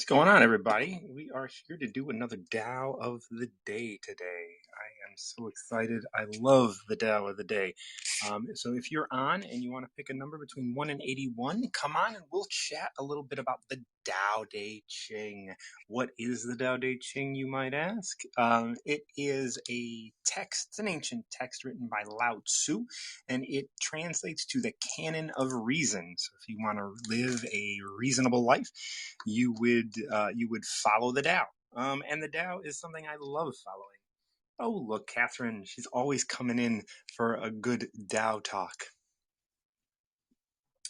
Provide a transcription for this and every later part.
going on, everybody? We are here to do another Tao of the Day today. I am so excited. I love the Tao of the Day. So if you're on and you want to pick a number between 1 and 81, come on and we'll chat a little bit about the Tao Te Ching. What is the Tao Te Ching, you might ask? It is a text, it's an ancient text written by Lao Tzu, and it translates to the canon of reason. So if you want to live a reasonable life, you would follow the Tao. And the Tao is something I love following. Oh, look, Catherine, she's always coming in for a good Tao talk.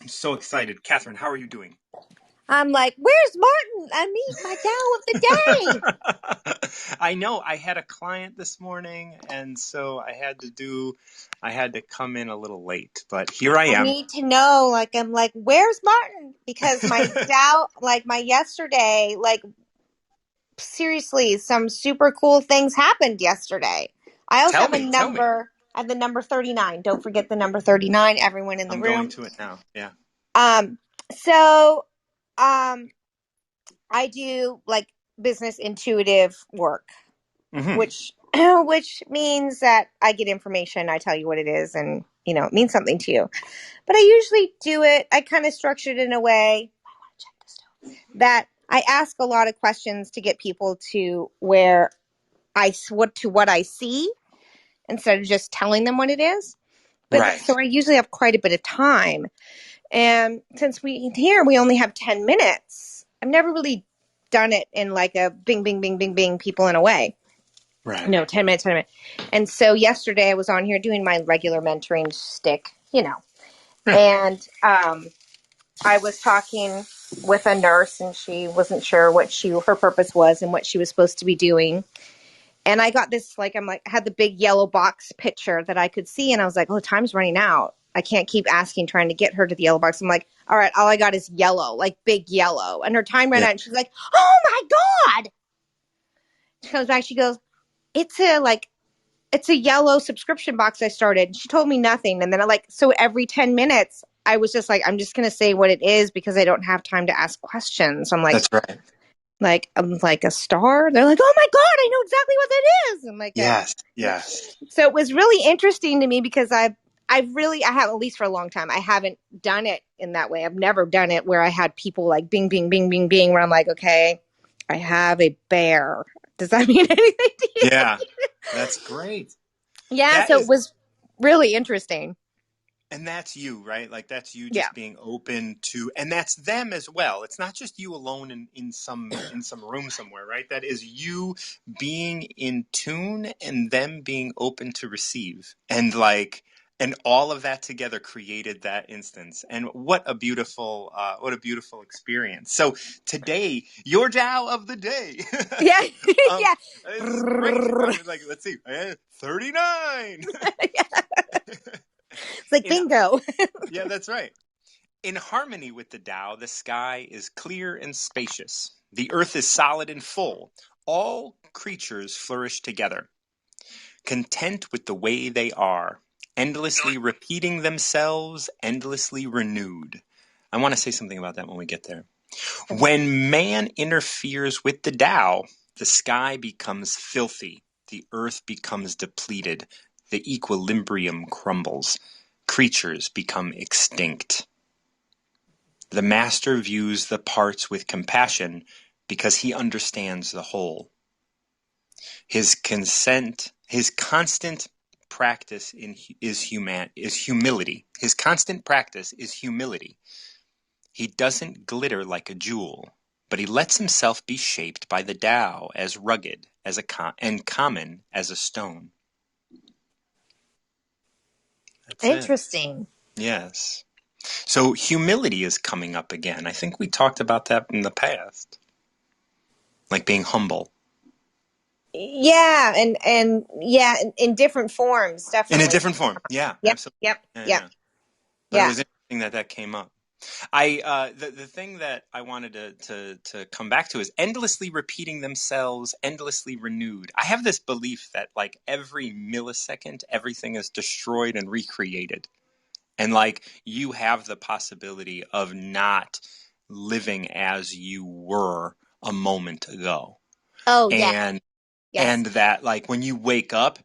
I'm so excited. Catherine, how are you doing? I'm like, where's Martin? I need my Tao of the Day. I know. I had a client this morning, and so I had to come in a little late, but here I I am. need to know, I'm like, where's Martin? Because my Tao, my yesterday, seriously, some super cool things happened yesterday. I also Tell have a me, tell me. number, I have the number 39. Don't forget the number 39, everyone in the I'm going room. to it now. Yeah. Um, so, um, I do business intuitive work. Mm-hmm. Which means that I get information, I tell you what it is, and it means something to you. But I usually do it, I kind of structure it in a way that I ask a lot of questions to get people to where what I see instead of just telling them what it is. But Right. so I usually have quite a bit of time. And since we only have 10 minutes, I've never really done it in like a bing, bing, bing, bing, bing, people in a way. Right. No, 10 minutes, 10 minutes. And so yesterday I was on here doing my regular mentoring stick, Yeah. and I was talking with a nurse, and she wasn't sure what her purpose was and what she was supposed to be doing. And I got this, I had the big yellow box picture that I could see, and I was like, oh, time's running out. I can't keep asking, trying to get her to the yellow box. I'm like, all right, all I got is yellow, like big yellow. And her time ran Yeah. out, and she's like, oh my God. She comes back, she goes, it's a yellow subscription box I started. She told me nothing. And then so every 10 minutes, I was just like, I'm just going to say what it is because I don't have time to ask questions. I'm That's right. I'm like a star. They're like, oh my God, I know exactly what that is. I'm like, Yes. Yes. so it was really interesting to me because I have, at least for a long time, I haven't done it in that way. I've never done it where I had people like bing, bing, bing, bing, bing, where I'm like, okay, I have a bear. Does that mean anything to you? Yeah. That's great. Yeah. That So it is, was really interesting. and that's you, right? Like that's you Yeah. just being open to, and that's them as well. It's not just you alone in some room somewhere, right? That is you being in tune and them being open to receive. And all of that together created that instance. And what a beautiful experience. So today, your Tao of the day. Yeah. um, Yeah. it's great. Let's see, 39. It's like In bingo. Yeah, that's right. In harmony with the Tao, the sky is clear and spacious. The earth is solid and full. All creatures flourish together, content with the way they are, endlessly repeating themselves, endlessly renewed. I want to say something about that when we get there. When man interferes with the Tao, the sky becomes filthy, the earth becomes depleted, the equilibrium crumbles, creatures become extinct. The master views the parts with compassion because he understands the whole. His constant practice is humility. His constant practice is humility. He doesn't glitter like a jewel, but he lets himself be shaped by the Tao as rugged and common as a stone. That's it. Interesting. Yes. So humility is coming up again. I think we talked about that in the past, like being humble. Yeah, and yeah, in different forms, In a definitely. different form. Yeah, Yep, absolutely. yep, Yeah, yep, yeah. But it yeah. was interesting that came up. The thing that I wanted to come back to is endlessly repeating themselves, endlessly renewed. I have this belief that like every millisecond, everything is destroyed and recreated. And like you have the possibility of not living as you were a moment ago. Oh, yeah. And Yes. that, like, when you wake up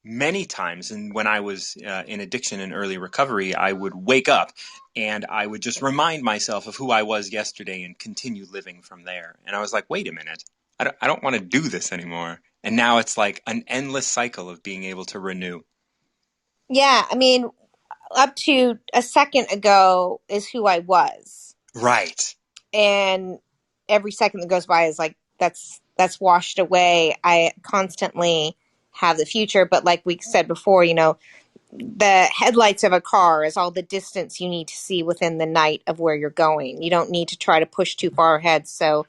many times, and when I was in addiction and early recovery, I would wake up and I would just remind myself of who I was yesterday and continue living from there. And I was like, wait a minute, I don't want to do this anymore. And now it's like an endless cycle of being able to renew. Yeah. I mean, up to a second ago is who I was. Right. And every second that goes by is like, that's washed away. I constantly have the future. But like we said before, the headlights of a car is all the distance you need to see within the night of where you're going. You don't need to try to push too far ahead. So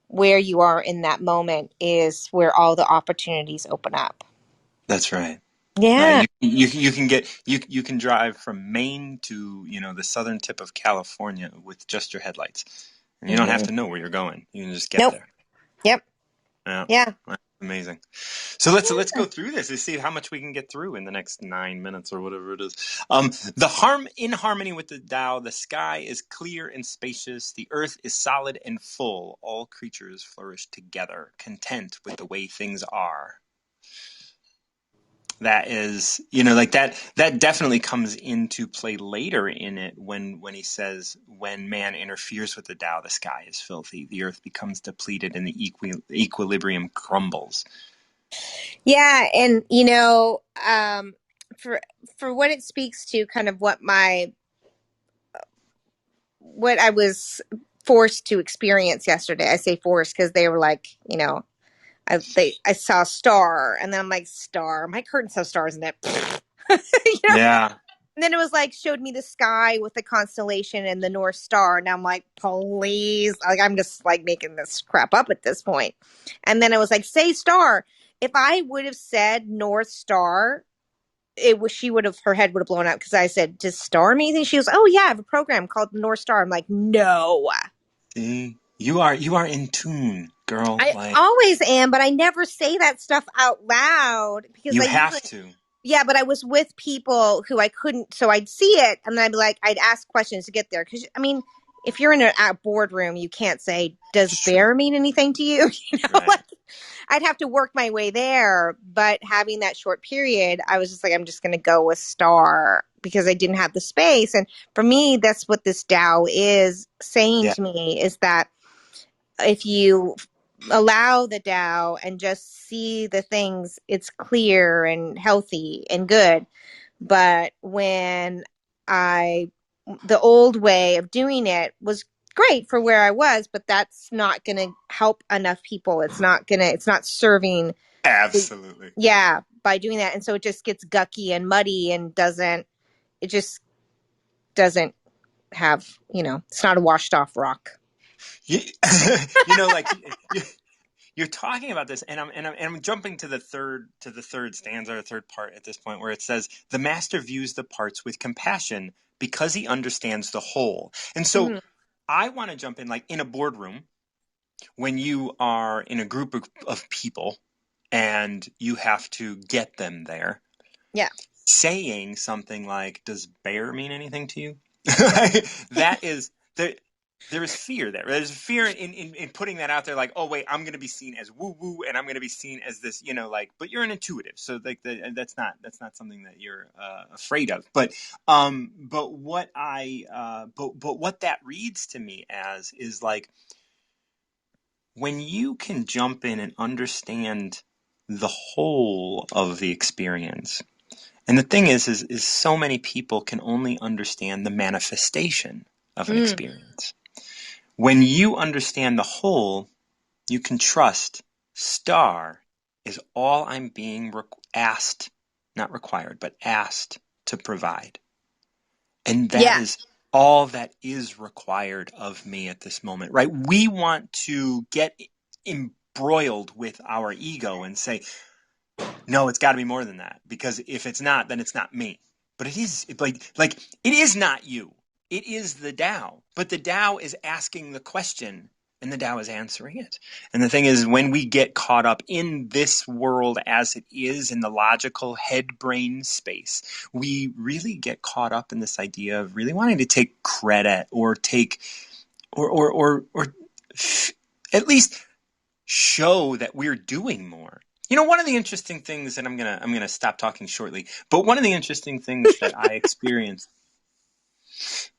where you are in that moment is where all the opportunities open up. That's right. Yeah. Right. You can get you can drive from Maine to, the southern tip of California with just your headlights. And you don't have Mm-hmm. to know where you're going. You can just get Nope. there. Yep. Yeah. Yeah. That's amazing. So let's go through this and see how much we can get through in the next 9 minutes or whatever it is. In harmony with the Tao, the sky is clear and spacious, the earth is solid and full, all creatures flourish together, content with the way things are. That is, like that definitely comes into play later in it when he says, when man interferes with the Tao, the sky is filthy, the earth becomes depleted, and the equilibrium crumbles. Yeah. And, for, what it speaks to, kind of what I was forced to experience yesterday. I say forced because they were like, I saw a star, and then I'm like, star. My curtains have stars in it. you know? Yeah. And then it was like, showed me the sky with the constellation and the North Star. And I'm like, please. Like, I'm just like making this crap up at this point. And then it was like, say star. If I would have said North Star, her head would have blown up, because I said, does star mean anything? She goes, oh yeah, I have a program called the North Star. I'm like, no. See, you are in tune, girl. I Like, always am, but I never say that stuff out loud because you I have usually, to. yeah, but I was with people who I couldn't, so I'd see it and then I'd be like, I'd ask questions to get there. Because, I mean, if you're in a boardroom, you can't say, does Sure. bear mean anything to you? Right. Like, I'd have to work my way there. But having that short period, I was just like, I'm just going to go with star because I didn't have the space. And for me, that's what this Tao is saying Yeah. to me, is that if you allow the Tao and just see the things, it's clear and healthy and good. But the old way of doing it was great for where I was, but that's not going to help enough people. It's not serving. Absolutely. Yeah, by doing that. And so it just gets gucky and muddy and it just doesn't have, it's not a washed off rock. You, like, you're talking about this, and I'm jumping to the third stanza or third part at this point, where it says, the master views the parts with compassion because he understands the whole. And so Mm-hmm. I want to jump in, like, in a boardroom, when you are in a group of people and you have to get them there, Yeah. saying something like, does bear mean anything to you? That is, there is fear there. There's fear in putting that out there, like, oh wait, I'm going to be seen as woo woo, and I'm going to be seen as this, like, but you're an intuitive, so like that's not something that you're afraid of. But what that reads to me as is like, when you can jump in and understand the whole of the experience. And the thing is so many people can only understand the manifestation of an Mm. experience. When you understand the whole, you can trust star is all I'm being asked, not required, but asked to provide. And that Yeah. is all that is required of me at this moment, right? We want to get embroiled with our ego and say, no, it's got to be more than that, because if it's not, then it's not me. But it is, like it is not you. It is the Tao. But the Tao is asking the question, and the Tao is answering it. And the thing is, when we get caught up in this world as it is, in the logical head brain space, we really get caught up in this idea of really wanting to take credit or take or at least show that we're doing more. You know, one of the interesting things, and I'm gonna stop talking shortly, but one of the interesting things that I experienced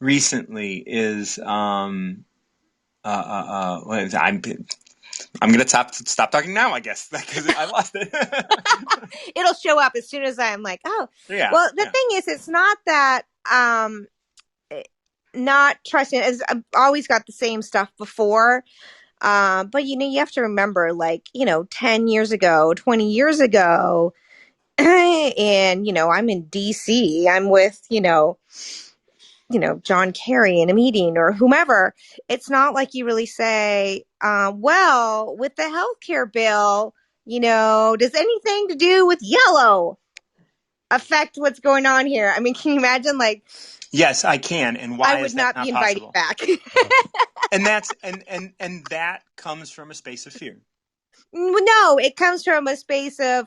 recently is what is it? I'm gonna stop talking now, I guess, because I lost it. It'll show up as soon as I'm like, oh, Yeah, well, the yeah. thing is, it's not that not trusting. As I've always got the same stuff before. But you have to remember, like, 10 years ago, 20 years ago, and I'm in DC. I'm with, John Kerry in a meeting or whomever. It's not like you really say, well, with the healthcare bill, does anything to do with yellow affect what's going on here? I mean, can you imagine? Like, Yes, I can. And I why would is that not be not invited possible? back. And that's and that comes from a space of fear. No, it comes from a space of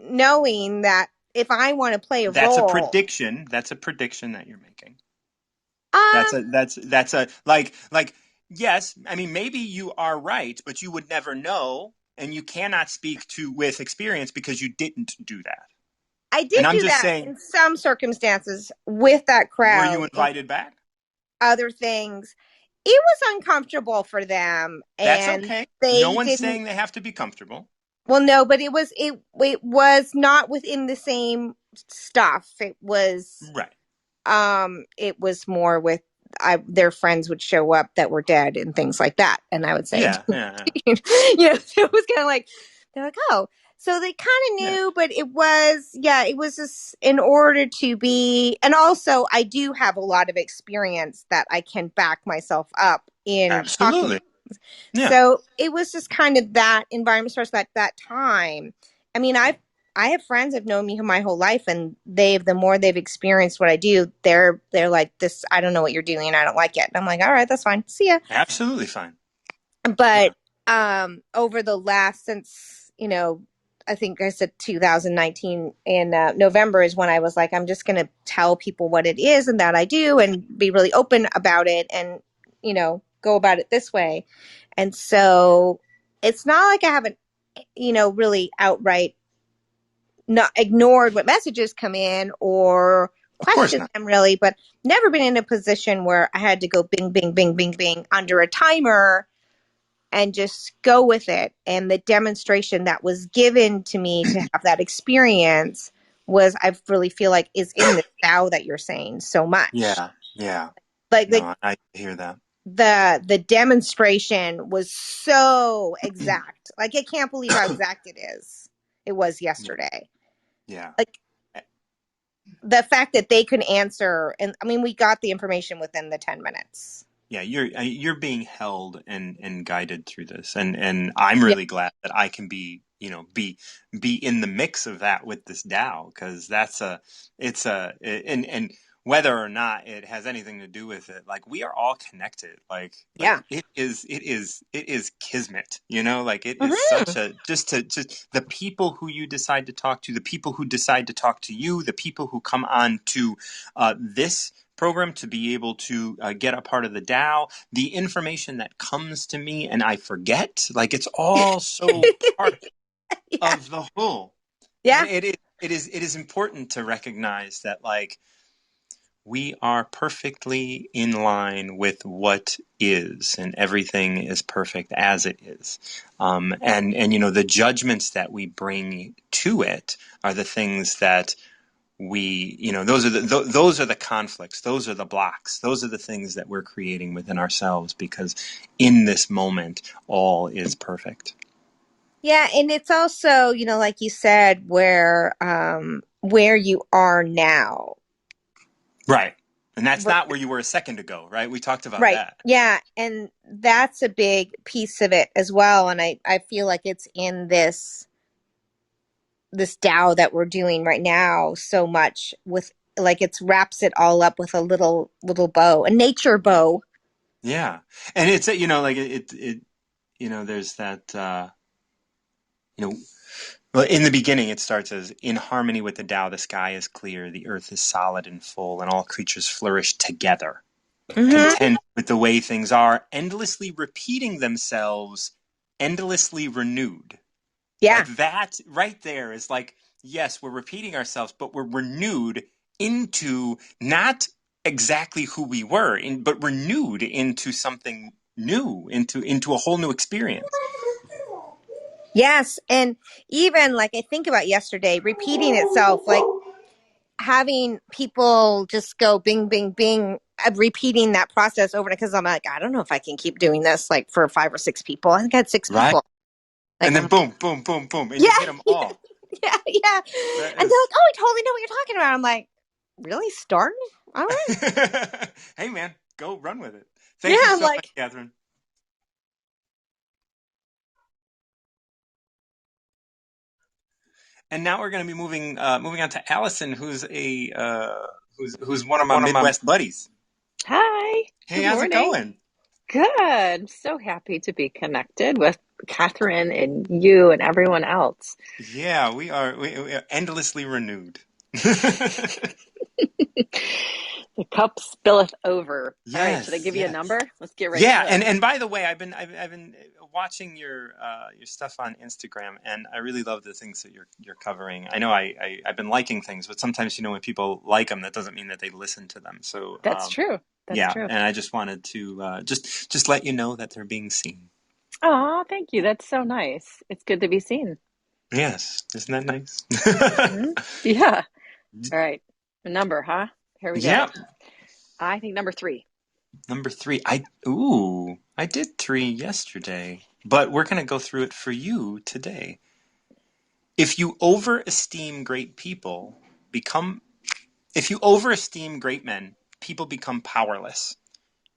knowing that if I want to play a That's a role, prediction. That's a prediction that you're making. That's um, a that's a like yes, I mean maybe you are right, but you would never know and you cannot speak to with experience because you didn't do that. I And did I'm do just that saying, in some circumstances with that were you crowd and invited back? other things. It was uncomfortable for them, That's and okay. No they one's didn't. saying they have to be comfortable. Well, no, but it was not within the same stuff. Right. It was more with their friends would show up that were dead and things like that, and I would say, Yeah, yeah, so it was kind of like they're like, oh, so they kind of yeah. knew, but it was just in order to be, and also I do have a lot of experience that I can back myself up in talking. Absolutely. Yeah. So it was just kind of that environment, starts that time. I mean, I have friends that have known me my whole life, and the more they've experienced what I do, they're like, this, I don't know what you're doing, I don't like it. And I'm like, all right, that's fine. See ya. Absolutely fine. Yeah. But over the last, since, I think I said 2019 in November is when I was like, I'm just going to tell people what it is and that I do and be really open about it and, go about it this way. And so it's not like I haven't, really outright not ignored what messages come in or Of course questioned not. them really, but never been in a position where I had to go bing, bing, bing, bing, bing under a timer and just go with it. And the demonstration that was given to me to have that experience was, I really feel like, is in the Tao that you're saying so much. Yeah. Yeah. Like No, I hear that. the demonstration was so exact. Like, I can't believe how exact it is. It was Yeah. yesterday. Yeah. Like, the fact that they could answer, and I mean, we got the information within the 10 minutes. Yeah, you're being held and guided through this, and I'm Yeah. really glad that I can be be in the mix of that with this Tao because it's a and whether or not it has anything to do with it, like we are all connected, like Yeah. it is kismet, like it is Mm-hmm. such a just the people who you decide to talk to, the people who decide to talk to you, the people who come on to this program to be able to get a part of the Tao, the information that comes to me and I forget, like it's all so part Yeah. of the whole. And Yeah. it is important to recognize that like we are perfectly in line with what is, and everything is perfect as it is. And the judgments that we bring to it are the things that those are the conflicts, those are the blocks, those are the things that we're creating within ourselves because in this moment all is perfect. Yeah, and it's also, like you said, where you are now. Right. And that's Right. not where you were a second ago, right? We talked about Right. that. Yeah, and that's a big piece of it as well. And I feel like it's in this Tao that we're doing right now so much, with like, it's wraps it all up with a little bow, a nature bow. Yeah. And it's like there's that you know well, in the beginning it starts as in harmony with the Tao, the sky is clear, the earth is solid and full, and all creatures flourish together, Mm-hmm. content with the way things are, endlessly repeating themselves endlessly renewed. Yeah. Like that right there is like, yes, we're repeating ourselves, but we're renewed into not exactly who we were, but renewed into something new, into a whole new experience. Yes. And even like I think about yesterday, repeating itself, like having people just go bing, bing, bing, repeating that process over because I'm like, I don't know if I can keep doing this like for 5 or 6 people. I think I had 6 Right. people. Like, And I'm then like, boom, boom, boom, boom, and yeah, you hit them all. yeah, yeah. That And they're is. like, oh, I totally know what you're talking about. I'm like, really? Starting? All right. Hey, man, go run with it. Yeah. Thank you I'm so much, like, Catherine. And now we're going to be moving on to Allison, who's one of my Midwest buddies. Hi, Hey, good how's it morning. going? Good. So happy to be connected with Catherine and you and everyone else. Yeah, we are endlessly renewed. The cup spilleth over. All right, should I Yes, give you a yes. number? Let's get right Yeah, to it. and by the way, I've been watching your stuff on Instagram, and I really love the things that you're covering. I know I've been liking things, but sometimes when people like them, that doesn't mean that they listen to them. So That's true. That's yeah, true. and I just wanted to just let you know that they're being seen. Oh, thank you. That's so nice. It's good to be seen. Yes, isn't that nice? Hmm. Yeah. All right. A number, huh? Here we Yeah, go. I think number 3. number three. I did three yesterday, but we're gonna go through it for you today. If you overesteem great people, become if you overesteem great men, people become powerless.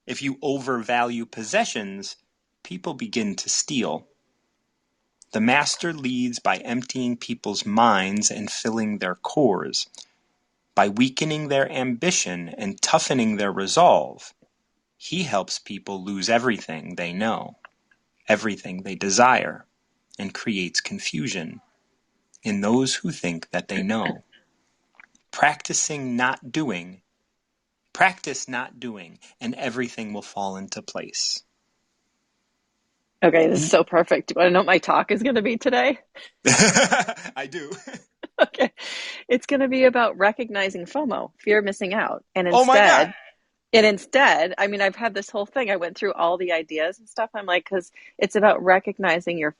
If you overvalue possessions, people begin to steal. The master leads by emptying people's minds and filling their cores, by weakening their ambition and toughening their resolve. He helps people lose everything they know, everything they desire, and creates confusion in those who think that they know. Practicing not doing, practice not doing, and everything will fall into place. Okay, this is so perfect. Do you want to know what my talk is going to be today? I do. Okay. It's going to be about recognizing FOMO, fear of missing out. Oh my God. And instead, I mean, I've had this whole thing. I went through all the ideas and stuff. I'm like, because it's about recognizing your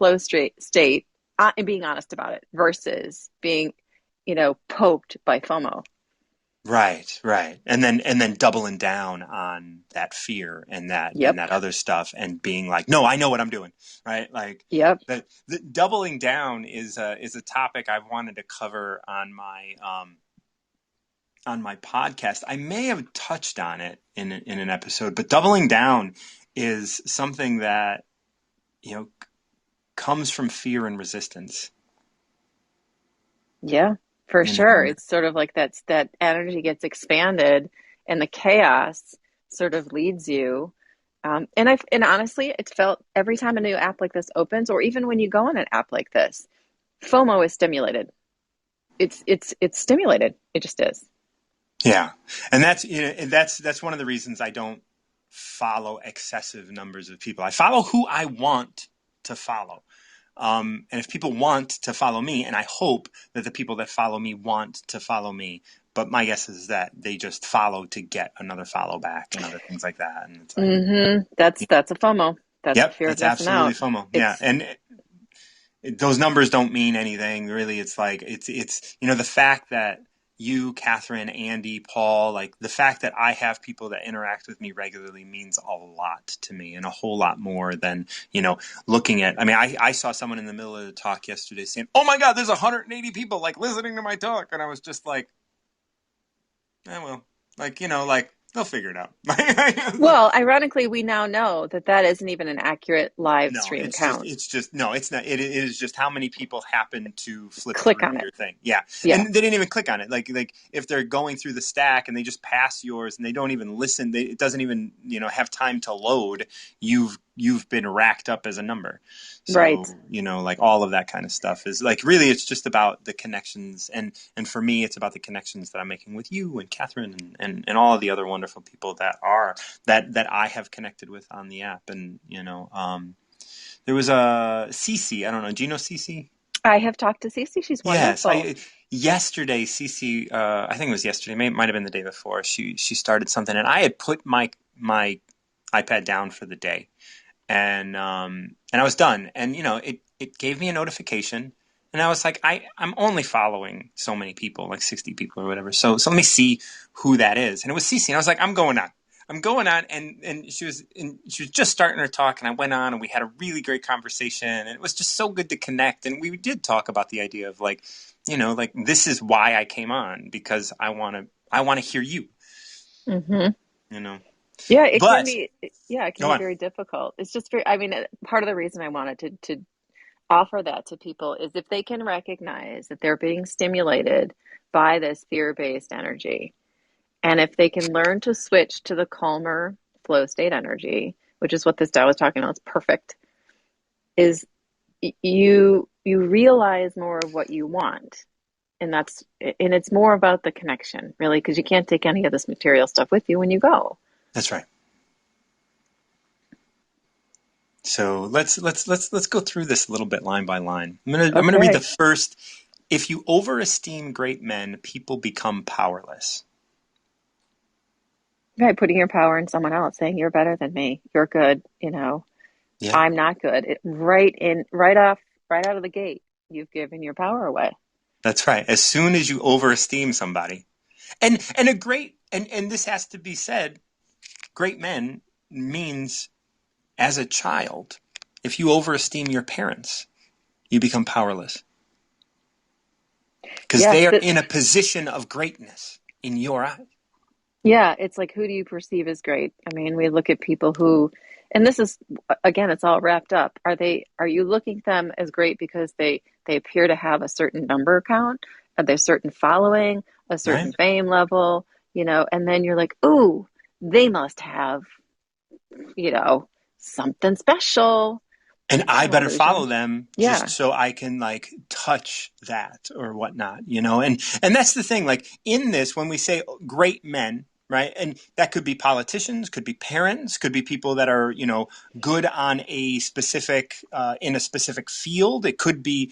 state and being honest about it versus being, poked by FOMO. Right, right. And then doubling down on that fear and that and Yep. that other stuff and being like, "No, I know what I'm doing." Right? Like Yep. the doubling down is a topic I've wanted to cover on my podcast. I may have touched on it in an episode, but doubling down is something that, you know, comes from fear and resistance. Yeah, for You sure. know, It's sort of like that energy gets expanded and the chaos sort of leads you. And honestly, it's felt every time a new app like this opens, or even when you go on an app like this, FOMO is stimulated. It's stimulated. It just is. yeah, and that's one of the reasons I don't follow excessive numbers of people. I follow who I want to follow. And if people want to follow me, and I hope that the people that follow me want to follow me, but my guess is that they just follow to get another follow back and other things like that. And it's like, That's a FOMO. That's the yep, fear of that's missing absolutely out. FOMO. Yeah, It's and those numbers don't mean anything really. It's like it's the fact that you, Catherine, Andy, Paul, like the fact that I have people that interact with me regularly means a lot to me, and a whole lot more than looking at. I mean, I saw someone in the middle of the talk yesterday saying, "Oh my God, there's 180 people like listening to my talk," and I was just like, well, like they'll figure it out. well, ironically, we now know that that isn't even an accurate live No, stream count. it's just, no, it's not. It is just how many people happen to flip Click through on it. your thing. Yeah. Yeah, And they didn't even click on it. Like if they're going through the stack and they just pass yours and they don't even listen, it doesn't even, have time to load. You've been racked up as a number. right. So, like all of that kind of stuff is like, really, it's just about the connections. And for me, it's about the connections that I'm making with you and Catherine and all of the other wonderful people that I have connected with on the app. And, There was a Cece. I don't know. Do you know Cece? I have talked to Cece. She's Yes, wonderful. I yesterday Cece. I think it was yesterday. Might have been the day before. She started something, and I had put my iPad down for the day, and I was done. And it gave me a notification, and I was like, I'm only following so many people, like 60 people or whatever. So let me see who that is. And it was Cece, and I was like, I'm going on. I'm going on, and she was just starting her talk, and I went on, and we had a really great conversation, and it was just so good to connect. And we did talk about the idea of like, like this is why I came on, because I want to hear you, Hmm. you know. Yeah, it can But be. Yeah, it can go be on. very difficult. It's just very. I mean, part of the reason I wanted to offer that to people is if they can recognize that they're being stimulated by this fear-based energy, and if they can learn to switch to the calmer flow state energy, which is what this Tao was talking about, it's perfect. Is you realize more of what you want, and it's more about the connection, really, because you can't take any of this material stuff with you when you go. That's right. So let's go through this a little bit line by line. I'm gonna read the Okay. first. If you overesteem great men, people become powerless. Right, putting your power in someone else, saying you're better than me, you're good, Yeah, I'm not good. Right out of the gate, you've given your power away. that's right. As soon as you overesteem somebody, and a great and this has to be said, great men means as a child, if you overesteem your parents, you become powerless because Yes, they are in a position of greatness in your eyes. yeah, it's like who do you perceive as great? I mean, we look at people who, and this is again, it's all wrapped up. Are you looking at them as great because they appear to have a certain number count, are they certain following, a Right? certain fame level, and then you're like, ooh, they must have, you know, something special. And It's I all better illusion. follow them just Yeah. so I can like touch that or whatnot. And that's the thing. Like in this, when we say great men, right, and that could be politicians, could be parents, could be people that are good on a specific in a specific field. It could be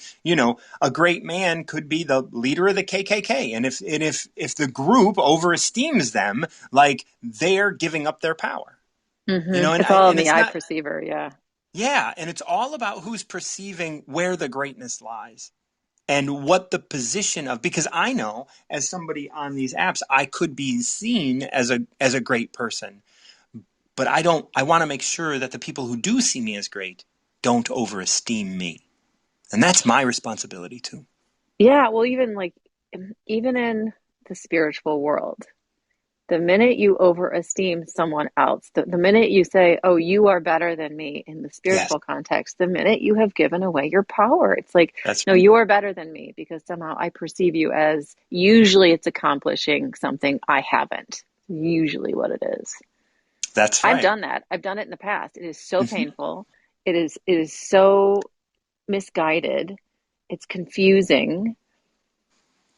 a great man could be the leader of the KKK, and if the group overesteems them, like they're giving up their power. And It's all in and the it's eye not. perceiver. Yeah. Yeah, and it's all about who's perceiving where the greatness lies and what the position of, because I know as somebody on these apps I could be seen as a great person, but I want to make sure that the people who do see me as great don't overesteem me. And that's my responsibility too. Yeah. Well, even in the spiritual world, the minute you overesteem someone else, the minute you say, oh, you are better than me in the Yes, spiritual context, the minute you have given away your power, it's like, that's no, you are better than me because somehow I perceive you as usually it's accomplishing something I haven't. Usually what it is. that's I've right. done that. I've done it in the past. It is so Mhm. painful. It is so misguided. It's confusing.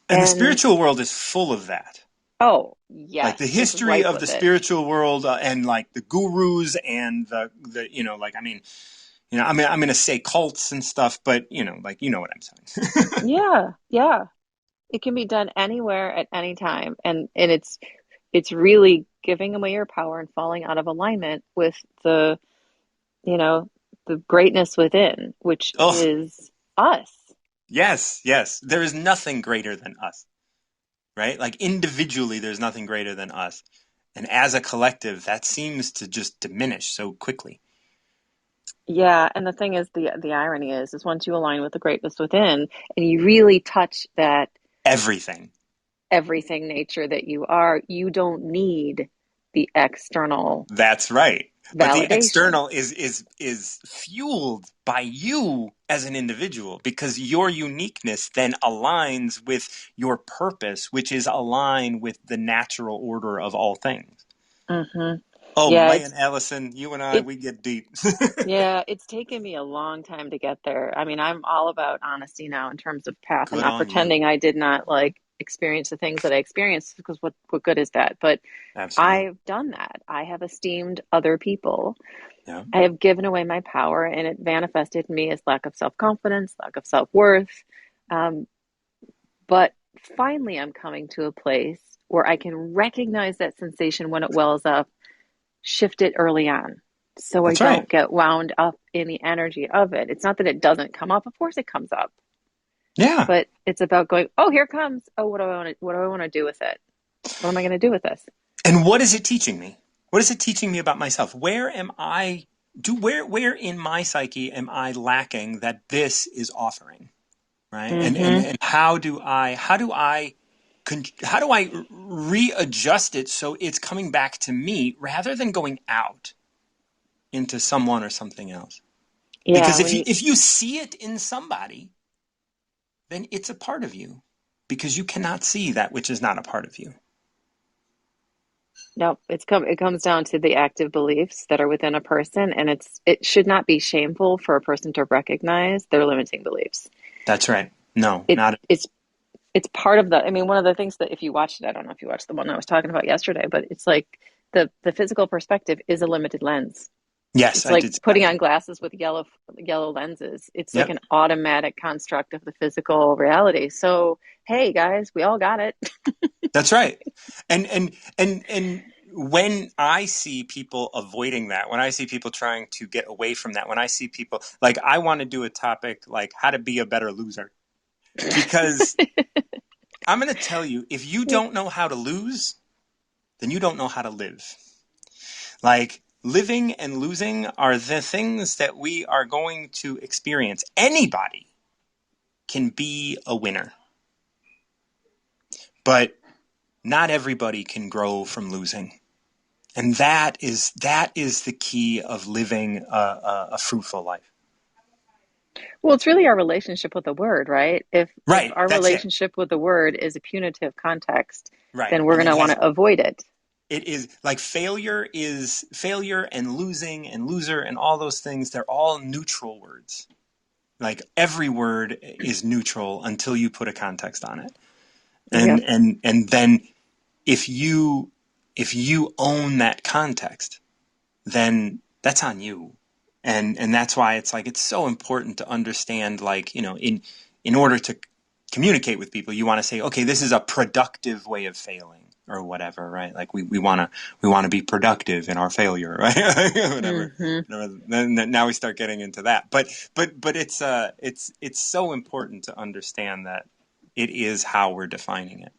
And the And spiritual world is full of that. oh, Like the yes, it's history ripe of the with it. spiritual world, and like the gurus and the like, I mean, I'm going to say cults and stuff, but like, what I'm saying. Yeah, yeah. It can be done anywhere at any time. And it's really giving away your power and falling out of alignment with you know, the greatness within, which Oh, is us. yes, yes. There is nothing greater than us, right? Like individually, there's nothing greater than us. And as a collective, that seems to just diminish so quickly. Yeah, and the thing is, the irony is once you align with the greatness within and you really touch that Everything. everything nature that you are, you don't need the external That's right. But the validation. external is fueled by you as an individual, because your uniqueness then aligns with your purpose, which is aligned with the natural order of all things. Hmm. Oh Yeah, man, Allison, you and I, it we get deep. yeah, it's taken me a long time to get there. I mean, I'm all about honesty now in terms of path and Good not on you. pretending I did not like experience the things that I experienced, because what good is that? But Absolutely. I've done that. I have esteemed other people. Yeah. I have given away my power, and it manifested in me as lack of self-confidence, lack of self-worth. Um, but finally, I'm coming to a place where I can recognize that sensation when it wells up, shift it early on, so I That's right. don't get wound up in the energy of it. It's not that it doesn't come up. Of course it comes up, Yeah. but it's about going, oh, here it comes. Oh, what do I want to do with it? What am I going to do with this? And what is it teaching me? What is it teaching me about myself? Where am I where in my psyche am I lacking that this is offering? Right? Mm-hmm. And how do I readjust it so it's coming back to me rather than going out into someone or something else? Yeah, Because when you if you see it in somebody, then it's a part of you because you cannot see that which is not a part of you. No, it comes down to the active beliefs that are within a person, and it should not be shameful for a person to recognize their limiting beliefs. That's right. No, It not it's it's part of the, I mean, one of the things that, if you watched it, I don't know if you watched the one I was talking about yesterday, but it's like the physical perspective is a limited lens. yes, It's I like did see that putting one. on glasses with yellow lenses. It's like Yep. an automatic construct of the physical reality. So, hey guys, we all got it. That's right. And when I see people avoiding that, when I see people trying to get away from that, when I see people like I want to do a topic like how to be a better loser because I'm going to tell you if you don't know how to lose, then you don't know how to live. Like living and losing are the things that we are going to experience. Anybody can be a winner, but not everybody can grow from losing. And that is the key of living a fruitful life. Well, it's really our relationship with the word, right? If Right. our That's it. relationship with the word is a punitive context, Right. then we're And going to want to avoid it. it is like failure and losing and loser and all those things. They're all neutral words. Like every word is neutral until you put a context on it. Yep. And then if you if you own that context, then that's on you. And that's why it's like it's so important to understand, like, in order to communicate with people, you want to say, okay, this is a productive way of failing or whatever, right? Like we want to be productive in our failure, right? whatever. Hmm. Then now we start getting into that. But it's so important to understand that it is how we're defining it.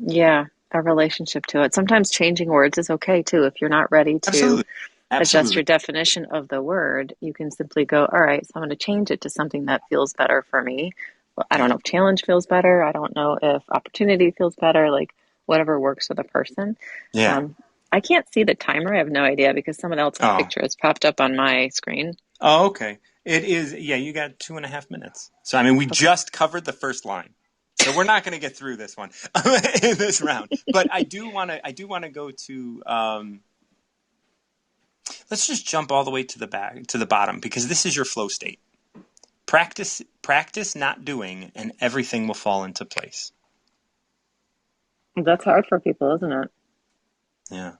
Yeah, our relationship to it. Sometimes changing words is okay too. If you're not ready to Absolutely. adjust your Absolutely. definition of the word, you can simply go, all right, so I'm going to change it to something that feels better for me. Well, I don't Yeah. know if challenge feels better. I don't know if opportunity feels better, like whatever works for the person. Yeah. Um, I can't see the timer. I have no idea because someone else's Oh. picture has popped up on my screen. Oh, okay. It is, yeah, you got 2.5 minutes. So, I mean, we Okay. just covered the first line. So we're not going to get through this one in this round. But I do want to go to, let's just jump all the way to the back, to the bottom, because this is your flow state. Practice not doing, and everything will fall into place. That's hard for people, isn't it? Yeah.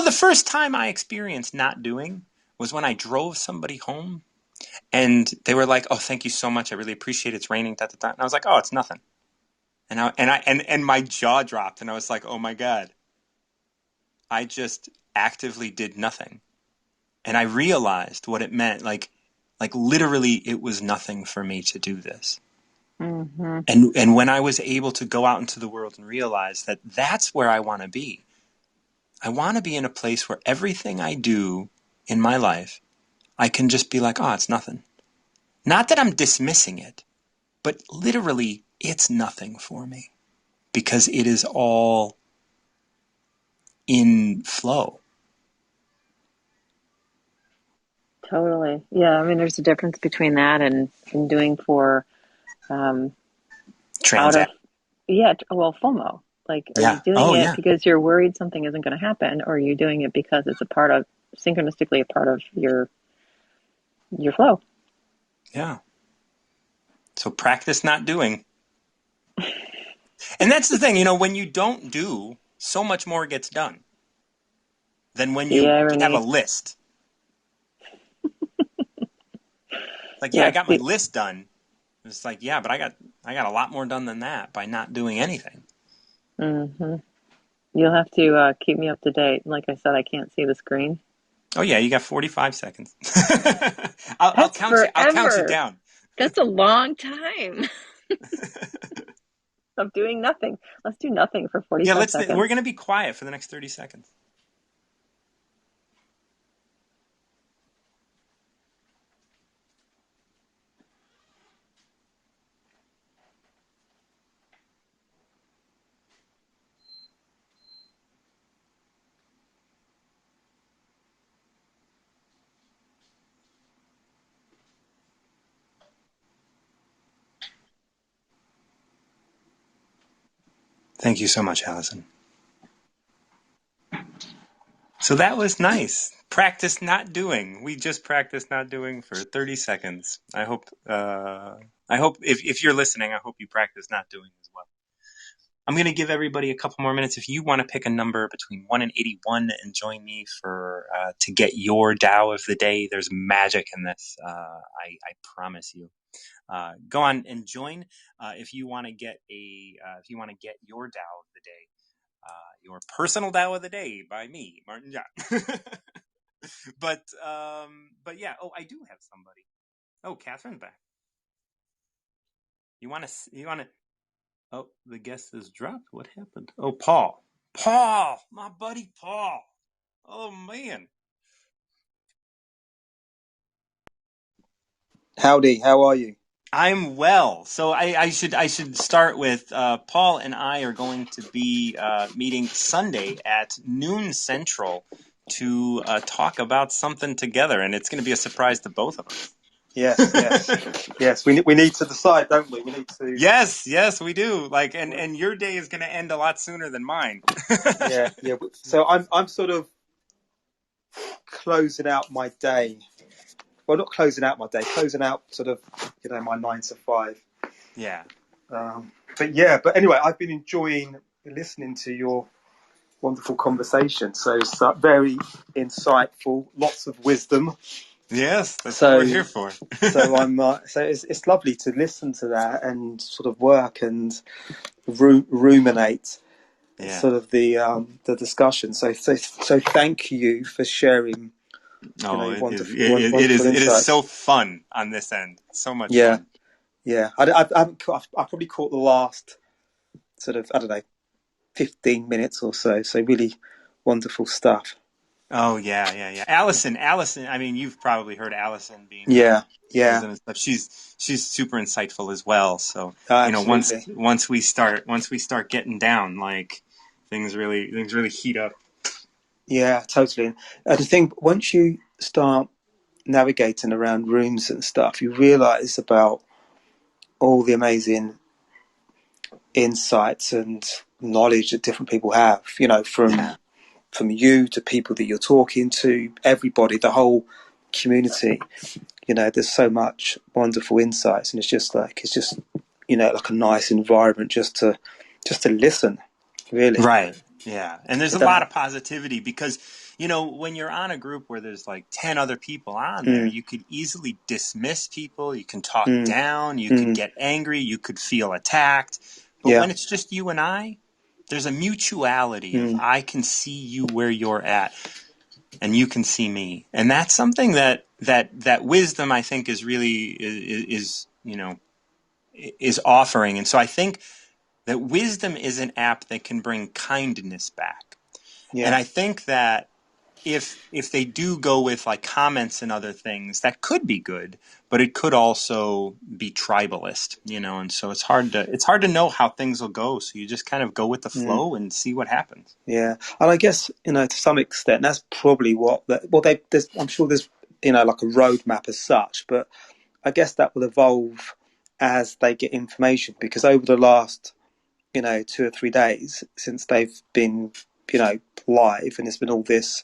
The first time I experienced not doing was when I drove somebody home and they were like, "Oh, thank you so much. I really appreciate it. It's raining." Da, da, da. And I was like, "Oh, it's nothing." And my jaw dropped, and I was like, "Oh my God, I just actively did nothing." And I realized what it meant. Like literally, it was nothing for me to do this. Hmm. And when I was able to go out into the world and realize that that's where I want to be. I want to be in a place where everything I do in my life, I can just be like, "Oh, it's nothing." Not that I'm dismissing it, but literally, it's nothing for me because it is all in flow. Totally. Yeah. I mean, there's a difference between that and doing for um, out of, Transact. yeah, well, FOMO. Like, are you Yeah. doing Oh, it yeah. because you're worried something isn't going to happen, or are you doing it because it's a part of, synchronistically, a part of your flow? Yeah. So practice not doing. And that's the thing, when you don't do, so much more gets done than when The you have a irony. list. Like, yeah, I Yes. got my list done. It's like, yeah, but I got a lot more done than that by not doing anything. Hmm. You'll have to keep me up to date. Like I said, I can't see the screen. Oh yeah, you got 45 seconds. I'll That's count you. I'll count you forever. down. That's a long time of doing nothing. Let's do nothing for Yeah, 45 seconds. we're gonna be quiet for the next 30 seconds. Thank you so much, Allison. So that was nice. Practice not doing. We just practiced not doing for 30 seconds. I hope. If you're listening, I hope you practice not doing as well. I'm going to give everybody a couple more minutes. If you want to pick a number between 1 and 81 and join me for to get your Tao of the day, there's magic in this. I promise you. Go on and join if you want to get your Tao of the day, your personal Tao of the day by me, Martin John. But yeah. Oh, I do have somebody. Oh, Catherine's back. You want to? Oh, the guest has dropped. What happened? Oh, Paul. Paul, my buddy Paul. Oh man. Howdy, how are you? I'm well. So I should start with Paul and I are going to be meeting Sunday at noon Central to talk about something together, and it's going to be a surprise to both of us. Yes, yes. We need to decide, don't we? We need to. Yes, we do. Like, and your day is going to end a lot sooner than mine. Yeah. So I'm sort of closing out my day. Well, not closing out my day, closing out sort of my 9 to 5. Yeah. But anyway, I've been enjoying listening to your wonderful conversation. So it's very insightful, lots of wisdom. Yes, that's what So we're here for. so it's lovely to listen to that and sort of work and ruminate. Yeah. Sort of the discussion. So thank you for sharing. Oh, Wonderful it is insights. so fun on this end. So much Yeah, fun. yeah. I probably caught the last sort of 15 minutes or so. So really wonderful stuff. Oh yeah. Allison. I mean, you've probably heard Allison being Yeah. and stuff. She's super insightful as well. So Absolutely. once we start getting down, like things really heat up. Yeah, totally. The thing, once you start navigating around rooms and stuff, you realise about all the amazing insights and knowledge that different people have. From you to people that you're talking to, everybody, the whole community. There's so much wonderful insights, and it's just like a nice environment just to listen, really. Right. Yeah. And there's a lot of positivity because, when you're on a group where there's like 10 other people on there, you could easily dismiss people. You can talk down. You could get angry. You could feel attacked. But when it's just you and I, there's a mutuality of I can see you where you're at and you can see me. And that's something that wisdom, I think, is really is offering. And so I think that wisdom is an app that can bring kindness back. Yeah. And I think that if they do go with like comments and other things, that could be good, but it could also be tribalist, and so it's hard to know how things will go. So you just kind of go with the flow and see what happens. Yeah. And I guess, to some extent, that's probably I'm sure there's, like a roadmap as such, but I guess that will evolve as they get information, because over the last 2 or 3 days since they've been live, and there's been all this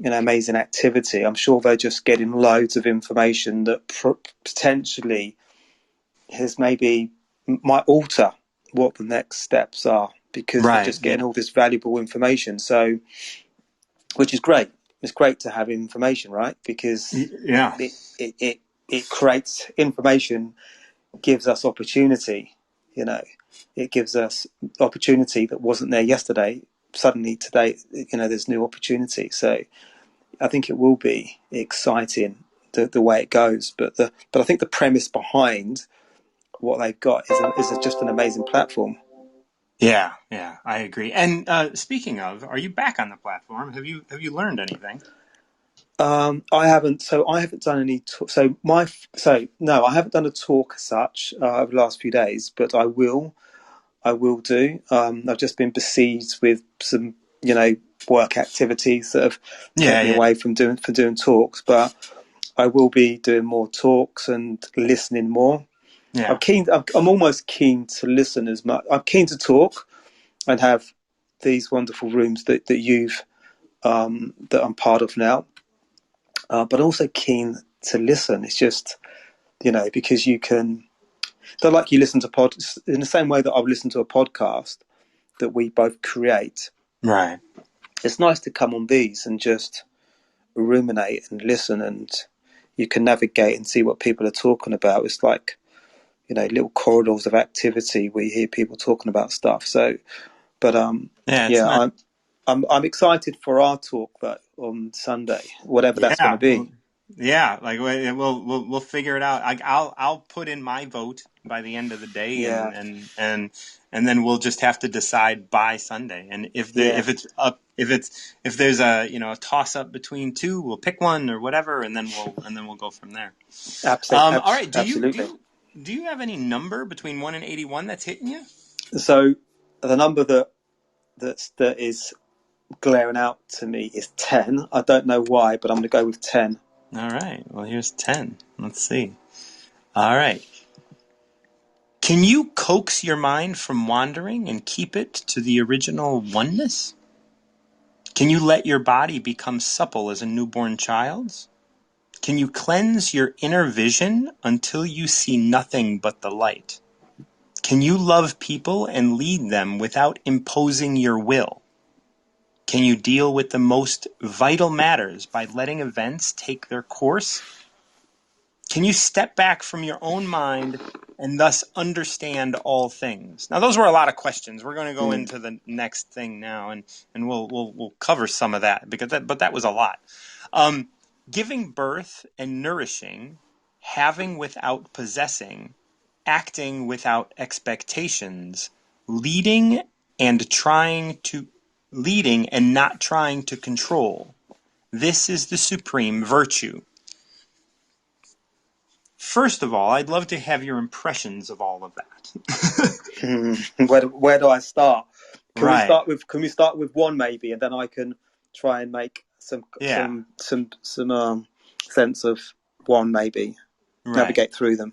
amazing activity, I'm sure they're just getting loads of information that potentially might alter what the next steps are, because they're Right. just getting Yeah. all this valuable information. So, which is great. It's great to have information, right? Because Yeah. it creates information, gives us opportunity. You know, it gives us opportunity that wasn't there yesterday. Suddenly today, there's new opportunity. So I think it will be exciting the way it goes. But I think the premise behind what they've got is just an amazing platform. Yeah. Yeah. I agree. And speaking of, are you back on the platform? Have you learned anything? I haven't. So I haven't done any. No, I haven't done a talk as such over the last few days. But I will. I will do. I've just been besieged with some, work activities that have Yeah. kept me Yeah. away from doing talks. But I will be doing more talks and listening more. I'm Yeah. keen. I'm almost keen to listen as much. I'm keen to talk and have these wonderful rooms that you've that I'm part of now. But also keen to listen. It's just, because you can. They're like you listen to pods in the same way that I would listen to a podcast that we both create. Right. It's nice to come on these and just ruminate and listen, and you can navigate and see what people are talking about. It's like, little corridors of activity where you hear people talking about stuff. So, but Yeah. It's yeah, not. I'm excited for our talk that on Sunday, whatever that's going to Yeah. be. Yeah. Like we'll figure it out. I'll put in my vote by the end of the day, Yeah, and then we'll just have to decide by Sunday. And yeah, if there's a toss up between two, we'll pick one or whatever, and then we'll go from there. All right. Do you do absolutely. you do you have any number between 1 and 81 that's hitting you? So the number that is glaring out to me is 10. I don't know why, but I'm going to go with 10. All right. Well, here's 10. Let's see. All right. Can you coax your mind from wandering and keep it to the original oneness? Can you let your body become supple as a newborn child's? Can you cleanse your inner vision until you see nothing but the light? Can you love people and lead them without imposing your will? Can you deal with the most vital matters by letting events take their course? Can you step back from your own mind and thus understand all things? Now, those were a lot of questions. We're going to go into the next thing now, and we'll cover some of that but that was a lot. Giving birth and nourishing, having without possessing, acting without expectations, leading and not trying to control. This is the supreme virtue. First of all, I'd love to have your impressions of all of that. Where do I start? Can we Right. start with one maybe, and then I can try and make some Yeah. sense of one maybe. Right. Navigate through them.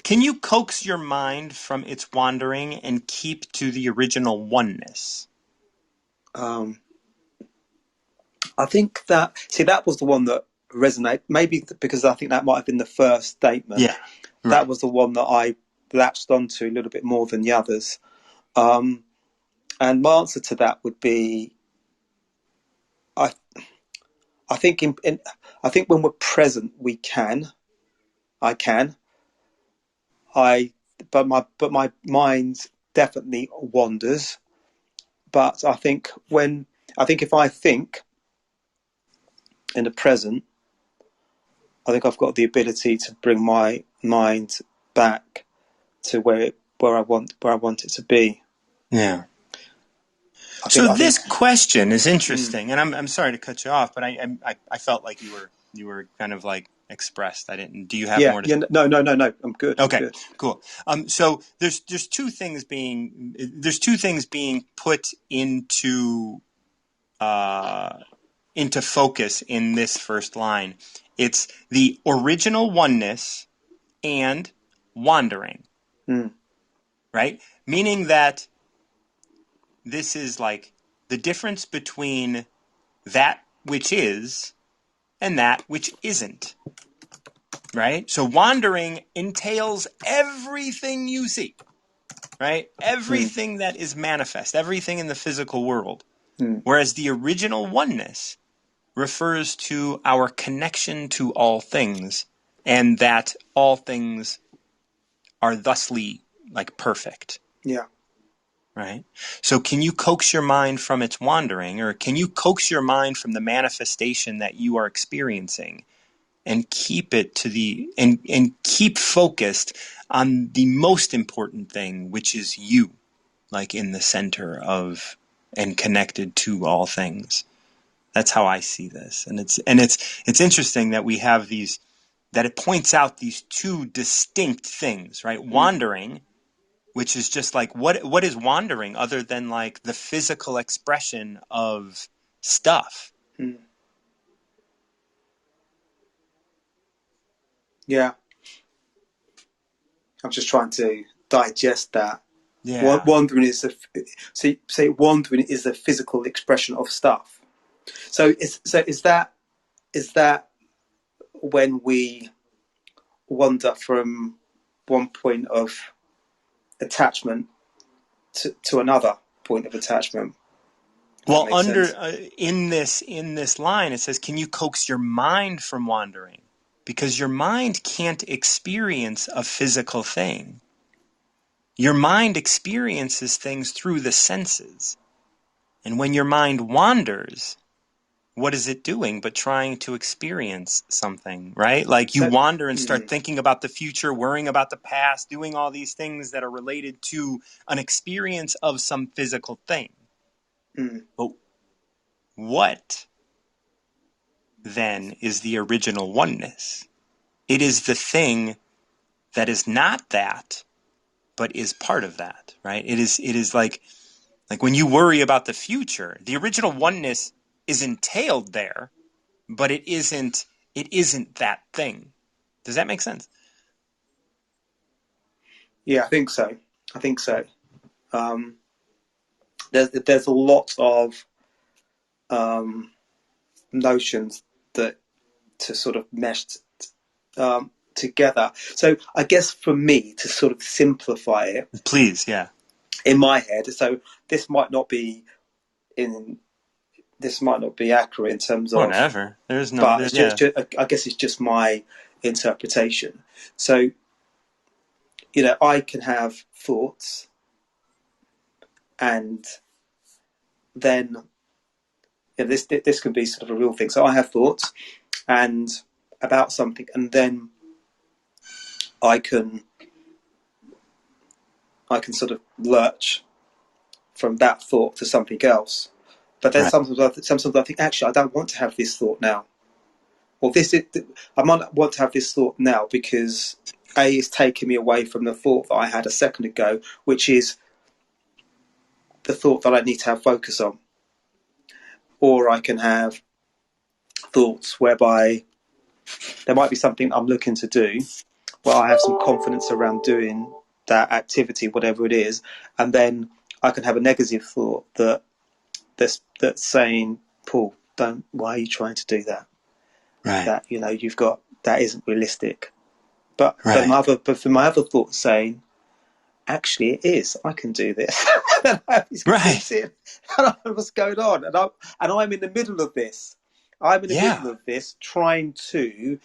Can you coax your mind from its wandering and keep to the original oneness? I think that was the one that resonated. Maybe because I think that might have been the first statement. Yeah. Right. That was the one that I latched onto a little bit more than the others. And my answer to that would be, I think I think when we're present, but my mind definitely wanders. But I think if I think in the present, I think I've got the ability to bring my mind back to where I want it to be. Yeah. So this question is interesting, and I'm sorry to cut you off, but I felt like you were kind of like expressed. I didn't. Do you have more to say? No. I'm good. Okay, I'm good. cool. So there's two things being put into focus in this first line. It's the original oneness and wandering, right? Meaning that this is like the difference between that which is and that which isn't, right? So wandering entails everything you see. right? Everything that is manifest, everything in the physical world. Mm. Whereas the original oneness refers to our connection to all things, and that all things are thusly like perfect. Yeah. Right? So can you coax your mind from its wandering, or can you coax your mind from the manifestation that you are experiencing and keep it to and keep focused on the most important thing, which is you, like in the center of and connected to all things. That's how I see this. And it's interesting that we have these, that it points out these two distinct things, right? Wandering, which is just like, what is wandering other than like the physical expression of stuff? Mm. Yeah. I'm just trying to digest that. Yeah. Wandering is wandering is the physical expression of stuff. So is that when we wander from one point of attachment to another point of attachment? Well, in this line, it says, "Can you coax your mind from wandering?" Because your mind can't experience a physical thing. Your mind experiences things through the senses, and when your mind wanders, what is it doing but trying to experience something, right? Like you wander and start thinking about the future, worrying about the past, doing all these things that are related to an experience of some physical thing. But what then is the original oneness? It is the thing that is not that, but is part of that, right? It is like when you worry about the future, the original oneness is entailed there, but it isn't that thing. Does that make sense? Yeah, I think so. There's a lot of notions that to sort of mesh together. So I guess for me to sort of simplify it, Please, yeah. in my head. So this might not be accurate in terms of Whatever. There's no. but I guess it's just my interpretation. So, I can have thoughts, and then this can be sort of a real thing. So I have thoughts and about something, and then I can sort of lurch from that thought to something else. But then sometimes I think, actually, I don't want to have this thought now. Well, I might want to have this thought now because A is taking me away from the thought that I had a second ago, which is the thought that I need to have focus on. Or I can have thoughts whereby there might be something I'm looking to do, where I have some confidence around doing that activity, whatever it is, and then I can have a negative thought that's saying, Paul, why are you trying to do that? Right. That that isn't realistic. But for my other thought saying, actually it is, I can do this. And I don't know what's going on. And I'm in the middle of this. I'm in the middle of this, trying to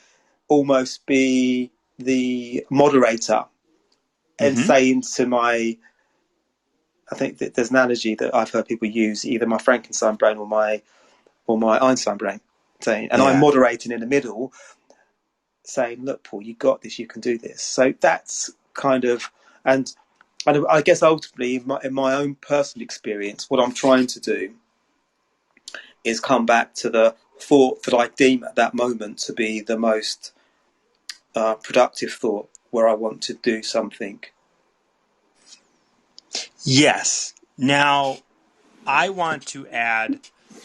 almost be the moderator and saying to I think that there's an analogy that I've heard people use, either my Frankenstein brain or my Einstein brain, saying, and I'm moderating in the middle, saying, look, Paul, you got this, you can do this. So that's kind of, and I guess ultimately in my own personal experience, what I'm trying to do is come back to the thought that I deem at that moment to be the most productive thought, where I want to do something. Yes. Now, I want to add,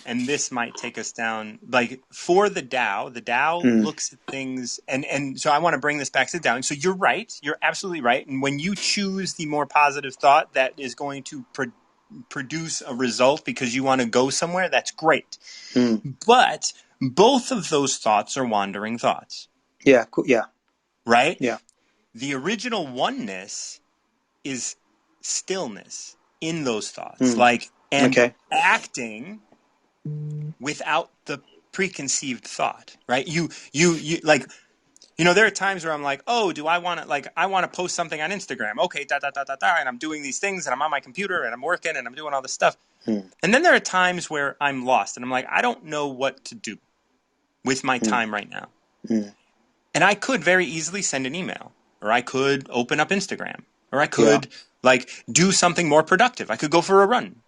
and this might take us down, like for the Tao looks at things, and so I want to bring this back to the Tao. So you're right. You're absolutely right. And when you choose the more positive thought that is going to produce a result because you want to go somewhere, that's great. But both of those thoughts are wandering thoughts. Yeah, cool. Yeah. Right? Yeah. The original oneness is stillness in those thoughts, and acting without the preconceived thought, right? You like, there are times where I'm like, oh, do I want to, I want to post something on Instagram. Okay, and I'm doing these things, and I'm on my computer, and I'm working, and I'm doing all this stuff. And then there are times where I'm lost, and I'm like, I don't know what to do with my time right now. And I could very easily send an email, or I could open up Instagram, or I could do something more productive. I could go for a run.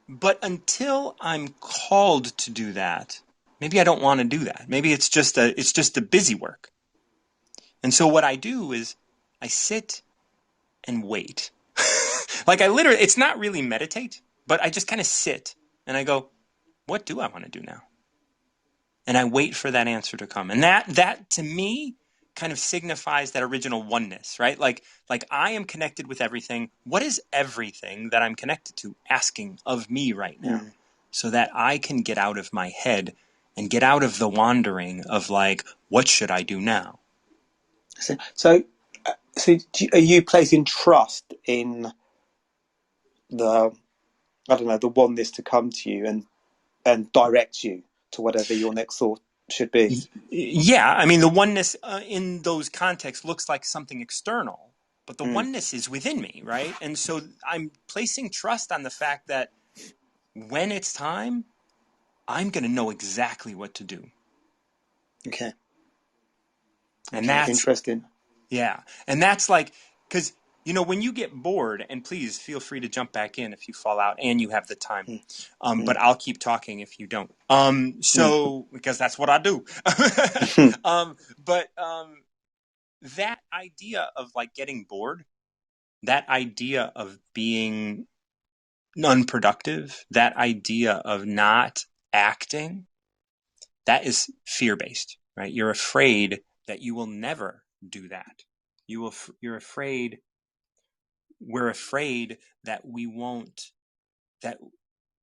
But until I'm called to do that, maybe I don't want to do that. Maybe it's just a busy work. And so what I do is I sit and wait. I literally, it's not really meditate, but I just kind of sit and I go, what do I want to do now? And I wait for that answer to come. And that to me kind of signifies that original oneness, right? Like I am connected with everything. What is everything that I'm connected to asking of me right now? So that I can get out of my head and get out of the wandering of what should I do now? So are you placing trust in the oneness to come to you and direct you to whatever your next thought should be? Yeah, I mean, the oneness in those contexts looks like something external, but the oneness is within me, right? And so I'm placing trust on the fact that when it's time, I'm going to know exactly what to do. Okay. And that's interesting. Yeah. And that's because, when you get bored, and please feel free to jump back in if you fall out and you have the time. But I'll keep talking if you don't. Because that's what I do. But that idea of getting bored, that idea of being unproductive, that idea of not acting, that is fear-based, right? You're afraid that you will never do that. You're afraid. We're afraid that we won't, that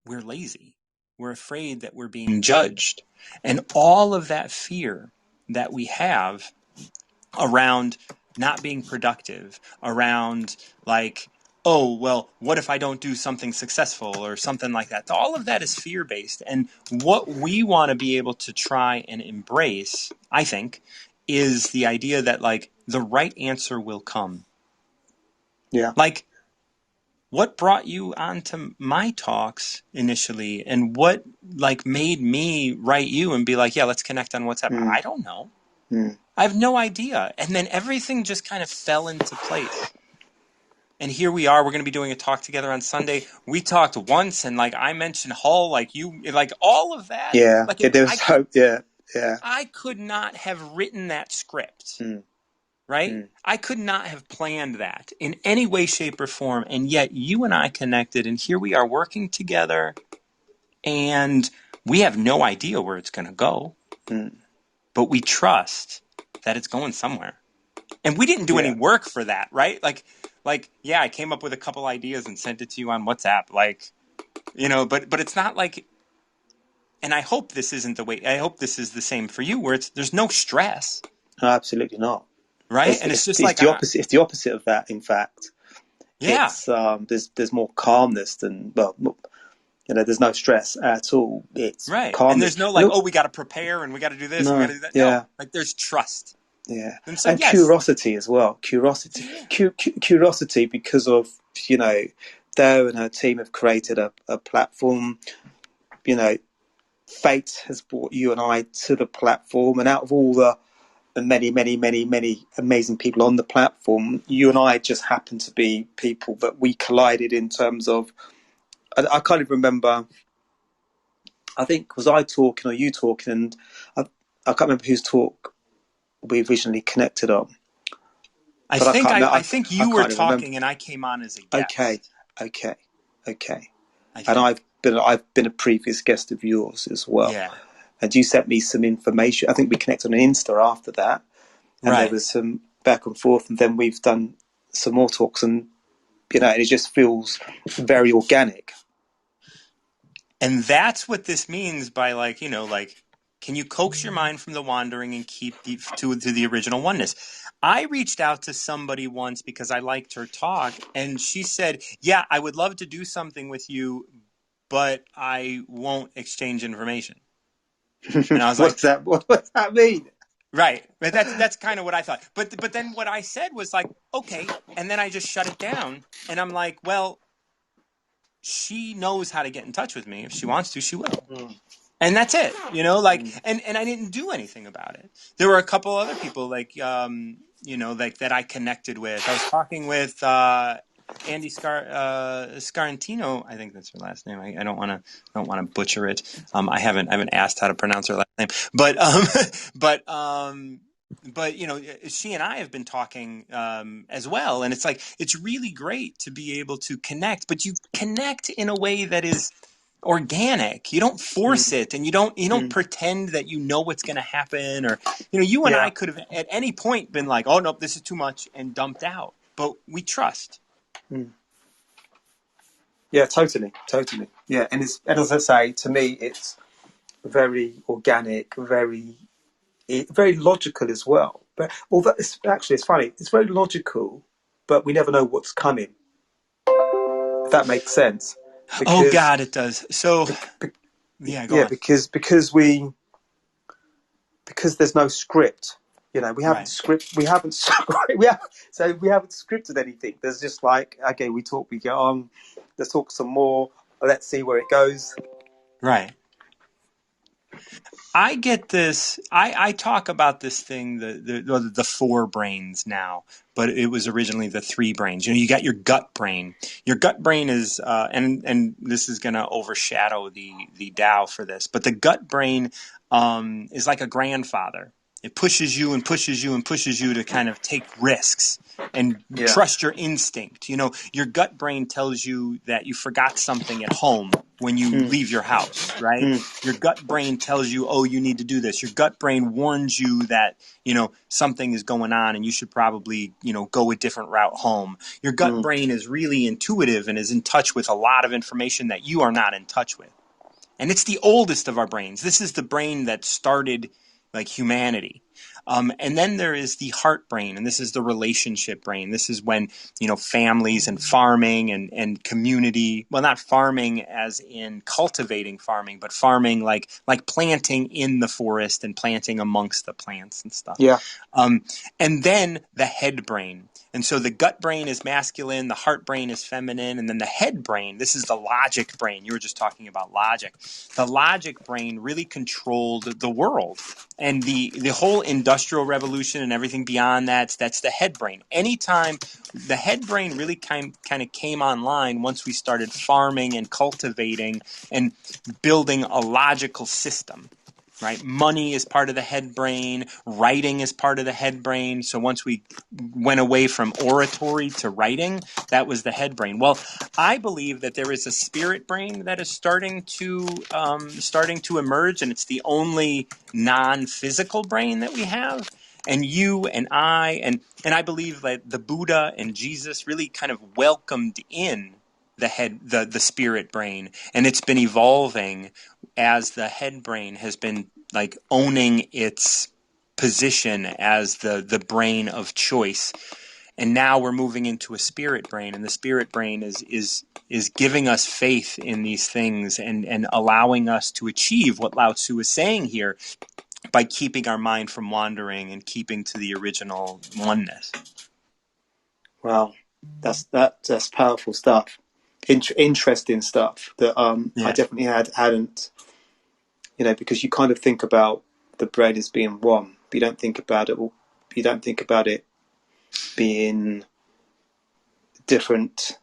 we're lazy. We're afraid that we're being judged. And all of that fear that we have around not being productive, around oh, well, what if I don't do something successful or something like that? All of that is fear-based. And what we want to be able to try and embrace, I think, is the idea that the right answer will come. Yeah. What brought you onto my talks initially, and what made me write you and be yeah, let's connect on WhatsApp? I don't know. I have no idea. And then everything just kind of fell into place. And here we are. We're going to be doing a talk together on Sunday. We talked once, and I mentioned Hull, you, all of that. Yeah. There's hope. Yeah. Yeah. I could not have written that script. Right? I could not have planned that in any way, shape, or form. And yet you and I connected, and here we are working together, and we have no idea where it's going to go. But we trust that it's going somewhere. And we didn't do any work for that, right? I came up with a couple ideas and sent it to you on WhatsApp. But it's not and I hope this isn't the way, I hope this is the same for you, where there's no stress. No, absolutely not. Right? It's just the opposite. It's the opposite of that, in fact. Yeah. It's, there's more calmness than, there's no stress at all. It's right. calmness. And there's no we got to prepare and we got to do this and we got to do that. Yeah. No, there's trust. Yeah. And, so, curiosity as well. Curiosity. Curiosity because of, Dale and her team have created a platform. Fate has brought you and I to the platform, and out of all the many, many, many, many amazing people on the platform, you and I just happen to be people that we collided in terms of, I kind of remember, I think, was I talking or you talking, and I can't remember whose talk we originally connected on. I think you were talking and I came on as a guest. Okay. And I've been a previous guest of yours as well. Yeah. And you sent me some information. I think we connected on Insta after that. And there was some back and forth. And then we've done some more talks. And, and it just feels very organic. And that's what this means by Can you coax your mind from the wandering and keep to the original oneness? I reached out to somebody once because I liked her talk, and she said, yeah, I would love to do something with you, but I won't exchange information. And I was like, What does that mean? right. But that's kind of what I thought. But then what I said was like, okay. And then I just shut it down. And I'm like, well, she knows how to get in touch with me. If she wants to, she will. And that's it, like, and I didn't do anything about it. There were a couple other people like, like that I connected with. I was talking with, Andy Scarantino. I think that's her last name. I don't want to butcher it. I haven't asked how to pronounce her last name, but she and I have been talking as well, and it's like it's really great to be able to connect, but you connect in a way that is organic. You don't force it, and you don't pretend that you know what's going to happen, or you and I could have at any point been like, oh no, this is too much, and dumped out, but we trust. Yeah, totally. Yeah, and as I say, to me, it's very organic, very logical as well. But although it's funny, it's very logical, but we never know what's coming. If that makes sense. Oh God, it does. So yeah, go on. because there's no script. We haven't scripted anything. There's just like, okay, we get on, let's talk some more, let's see where it goes. Right. I get this. I talk about this thing, the four brains now, but it was originally the three brains. You got your gut brain. Your gut brain is, and this is going to overshadow the Tao for this, but the gut brain is like a grandfather. It pushes you and pushes you and pushes you to kind of take risks and trust your instinct. Your gut brain tells you that you forgot something at home when you leave your house, right? Your gut brain tells you, oh, you need to do this. Your gut brain warns you that, something is going on and you should probably, go a different route home. Your gut brain is really intuitive and is in touch with a lot of information that you are not in touch with. And it's the oldest of our brains. This is the brain that started like humanity. And then there is the heart brain, and this is the relationship brain. This is when, families and farming and community, well, not farming as in cultivating farming, but farming like planting in the forest and planting amongst the plants and stuff. Yeah. And then the head brain. And so the gut brain is masculine, the heart brain is feminine, and then the head brain, this is the logic brain. You were just talking about logic. The logic brain really controlled the world. And the whole industrial revolution and everything beyond that's the head brain. Anytime the head brain really kind of came online once we started farming and cultivating and building a logical system. Right? Money is part of the head brain. Writing is part of the head brain. So once we went away from oratory to writing, that was the head brain. Well, I believe that there is a spirit brain that is starting to emerge, and it's the only non-physical brain that we have. And you and I believe that the Buddha and Jesus really kind of welcomed in the spirit brain, and it's been evolving as the head brain has been like owning its position as the brain of choice. And now we're moving into a spirit brain, and the spirit brain is giving us faith in these things and allowing us to achieve what Lao Tzu is saying here by keeping our mind from wandering and keeping to the original oneness. Wow, that's powerful stuff. Interesting stuff that I definitely hadn't, because you kind of think about the brain as being one, but you don't think about it being different,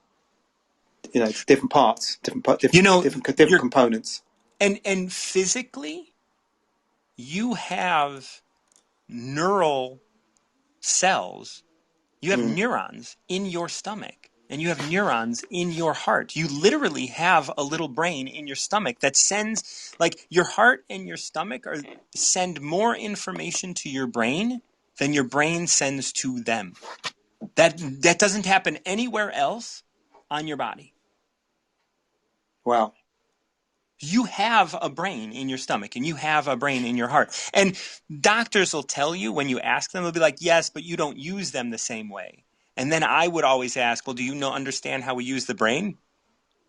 different parts, different components. And physically, you have neural cells. You have neurons in your stomach, and you have neurons in your heart. You literally have a little brain in your stomach that sends, like, your heart and your stomach send more information to your brain than your brain sends to them. That doesn't happen anywhere else on your body. Wow. You have a brain in your stomach and you have a brain in your heart. And doctors will tell you when you ask them, they'll be like, yes, but you don't use them the same way. And then I would always ask, well, do you understand how we use the brain?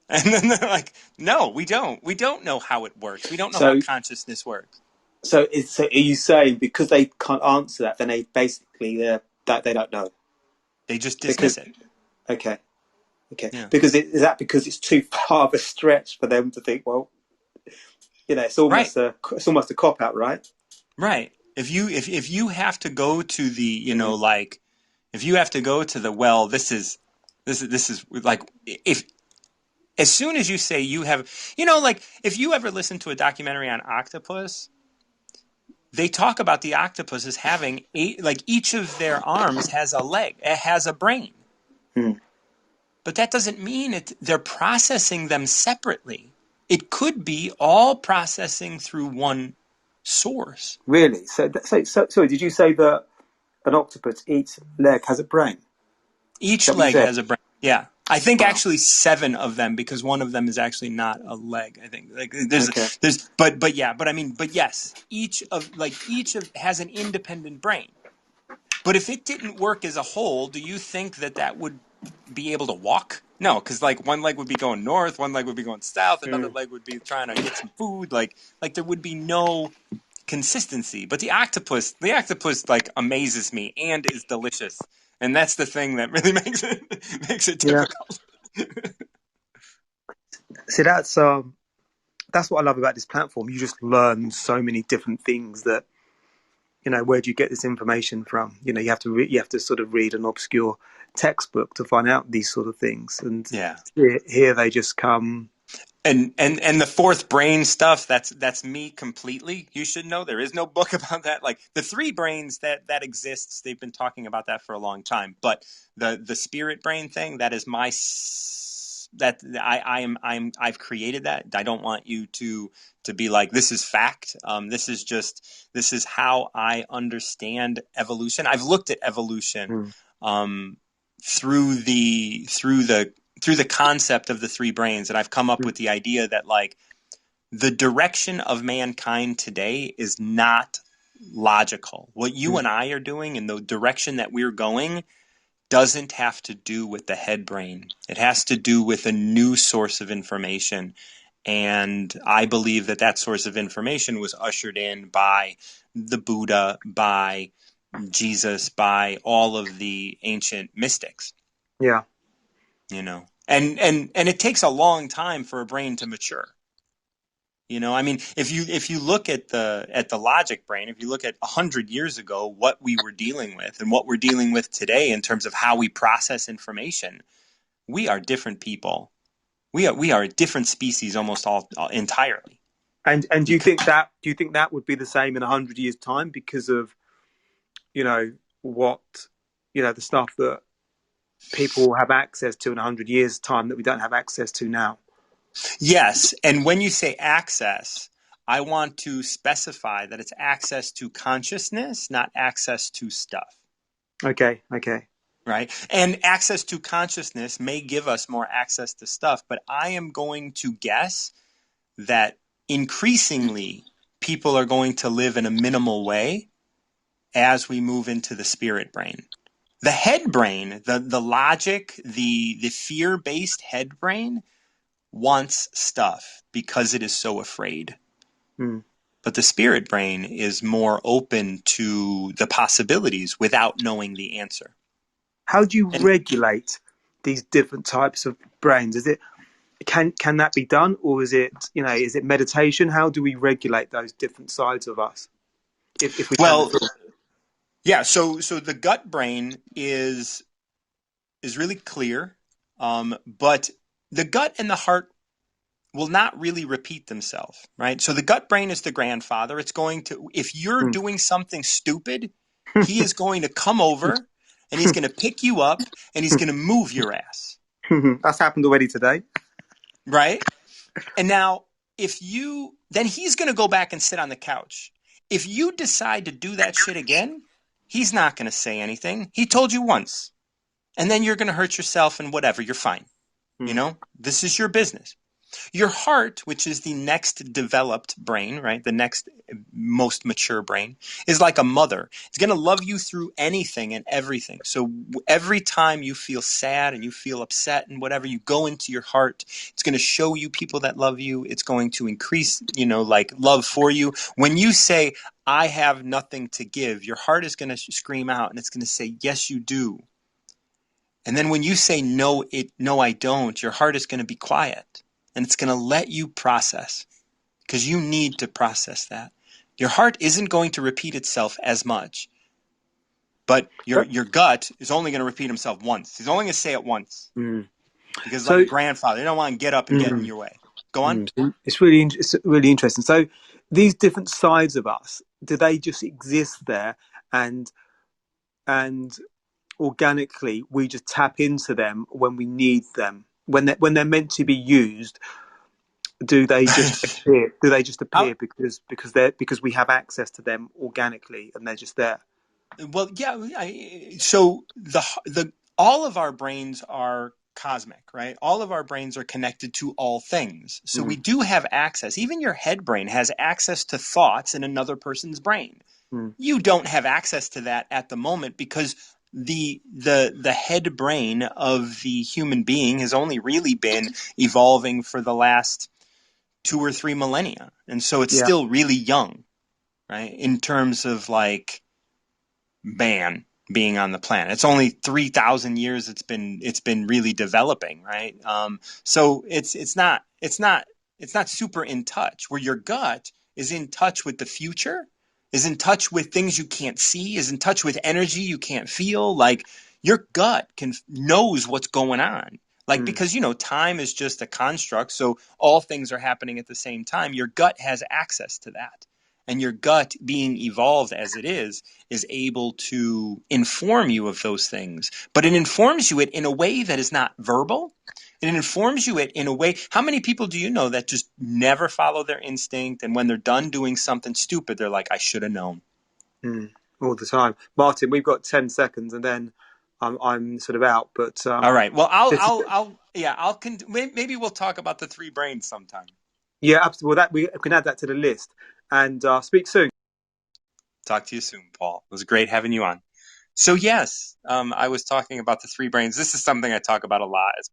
And then they're like, no, we don't. We don't know how it works. We don't know how So, consciousness works. so are you saying because they can't answer that, then they basically that they don't know? They just Because dismiss it. okay, okay, Yeah. because is that because it's too far of a stretch for them to think? Well, it's Right. almost a cop out, right? Right. If you have to go to the, like, if you have to go to the, well, this is like, if as soon as you say you have, like, if you ever listen to a documentary on octopus, they talk about the octopus as having like each of their arms has a leg, it has a brain. Hmm. But that doesn't mean they're processing them separately. It could be all processing through one source. Really? So, sorry, did you say that an octopus, each leg has a brain? Is Each that what you leg said? has a brain. Yeah. I think Wow. actually 7 of them, because one of them is actually not a leg. I think like Okay. but I mean, but yes, each of has an independent brain. But if it didn't work as a whole, do you think that would be able to walk? No, because like one leg would be going north, one leg would be going south, another Hmm. leg would be trying to get some food. Like there would be no consistency. But the octopus like amazes me and is delicious, and that's the thing that really makes it Yeah. difficult. See, that's what I love about this platform. You just learn so many different things that where do you get this information from? You have to sort of read an obscure textbook to find out these sort of things, and Yeah. here they just come. And the fourth brain stuff, that's me completely. You should know there is no book about that. Like the 3 brains that exists, they've been talking about that for a long time. But the spirit brain thing, that is that I've created that. I don't want you to be like, this is fact. This is how I understand evolution. I've looked at evolution Hmm. through the concept of the 3 brains, and I've come up with the idea that like the direction of mankind today is not logical. What you and I are doing and the direction that we're going doesn't have to do with the head brain. It has to do with a new source of information. And I believe that source of information was ushered in by the Buddha, by Jesus, by all of the ancient mystics. Yeah. And it takes a long time for a brain to mature. I mean, if you look at the logic brain, if you look at 100 years ago, what we were dealing with and what we're dealing with today in terms of how we process information, we are different people. We are a different species almost all entirely. And do you think that would be the same in 100 years' time because of what the stuff that people will have access to in 100 years' time that we don't have access to now? Yes, and when you say access, I want to specify that it's access to consciousness, not access to stuff. Okay. Right? And access to consciousness may give us more access to stuff, but I am going to guess that increasingly people are going to live in a minimal way as we move into the spirit brain. The head brain, the logic, the fear-based head brain wants stuff because it is so afraid. Hmm. But the spirit brain is more open to the possibilities without knowing the answer. How do you And regulate these different types of brains? Is it can that be done, or is it meditation? How do we regulate those different sides of us, if we can well, at all? yeah. So the gut brain is really clear, but the gut and the heart will not really repeat themselves, right? So the gut brain is the grandfather. It's going to, if you're Hmm. doing something stupid, he is going to come over and he's going to pick you up and he's going to move your ass, That's happened already today. right? And now, then he's going to go back and sit on the couch. If you decide to do that shit again, he's not going to say anything. He told you once. And then you're going to hurt yourself and whatever. You're fine. Hmm. This is your business. Your heart, which is the next developed brain, right? The next most mature brain, is like a mother. It's going to love you through anything and everything. So every time you feel sad and you feel upset and whatever, you go into your heart. It's going to show you people that love you. It's going to increase, like love for you. When you say, I have nothing to give, your heart is going to scream out and it's going to say, yes, you do. And then when you say, no, I don't, your heart is going to be quiet. And it's going to let you process, because you need to process that. Your heart isn't going to repeat itself as much, but your gut is only going to repeat himself once. He's only going to say it once, because So like a grandfather, you don't want to get up and get in your way. Go on. it's really interesting. So these different sides of us, do they just exist there, and organically we just tap into them when we need them, when they're meant to be used? Do they just appear? Do they just appear because we have access to them organically and they're just there? Well, yeah. So all of our brains are cosmic, right? All of our brains are connected to all things. So we do have access. Even your head brain has access to thoughts in another person's brain. You don't have access to that at the moment, because the head brain of the human being has only really been evolving for the last 2 or 3 millennia. And so it's still really young, right? In terms of like being on the planet. It's only 3,000 years it's been really developing, right? So it's not super in touch. Where your gut is in touch with the future, is in touch with things you can't see, is in touch with energy you can't feel. Like your gut knows what's going on. Like, because time is just a construct, so all things are happening at the same time. Your gut has access to that. And your gut, being evolved as it is able to inform you of those things. But it informs you in a way that is not verbal. It informs you in a way. How many people do you know that just never follow their instinct, and when they're done doing something stupid, they're like, I should have known? All the time. Martin, we've got 10 seconds and then I'm sort of out. But all right. Well, maybe we'll talk about the 3 brains sometime. Yeah, absolutely. Well, we can add that to the list. And speak soon. Talk to you soon, Paul. It was great having you on. So yes, I was talking about the 3 brains. This is something I talk about a lot as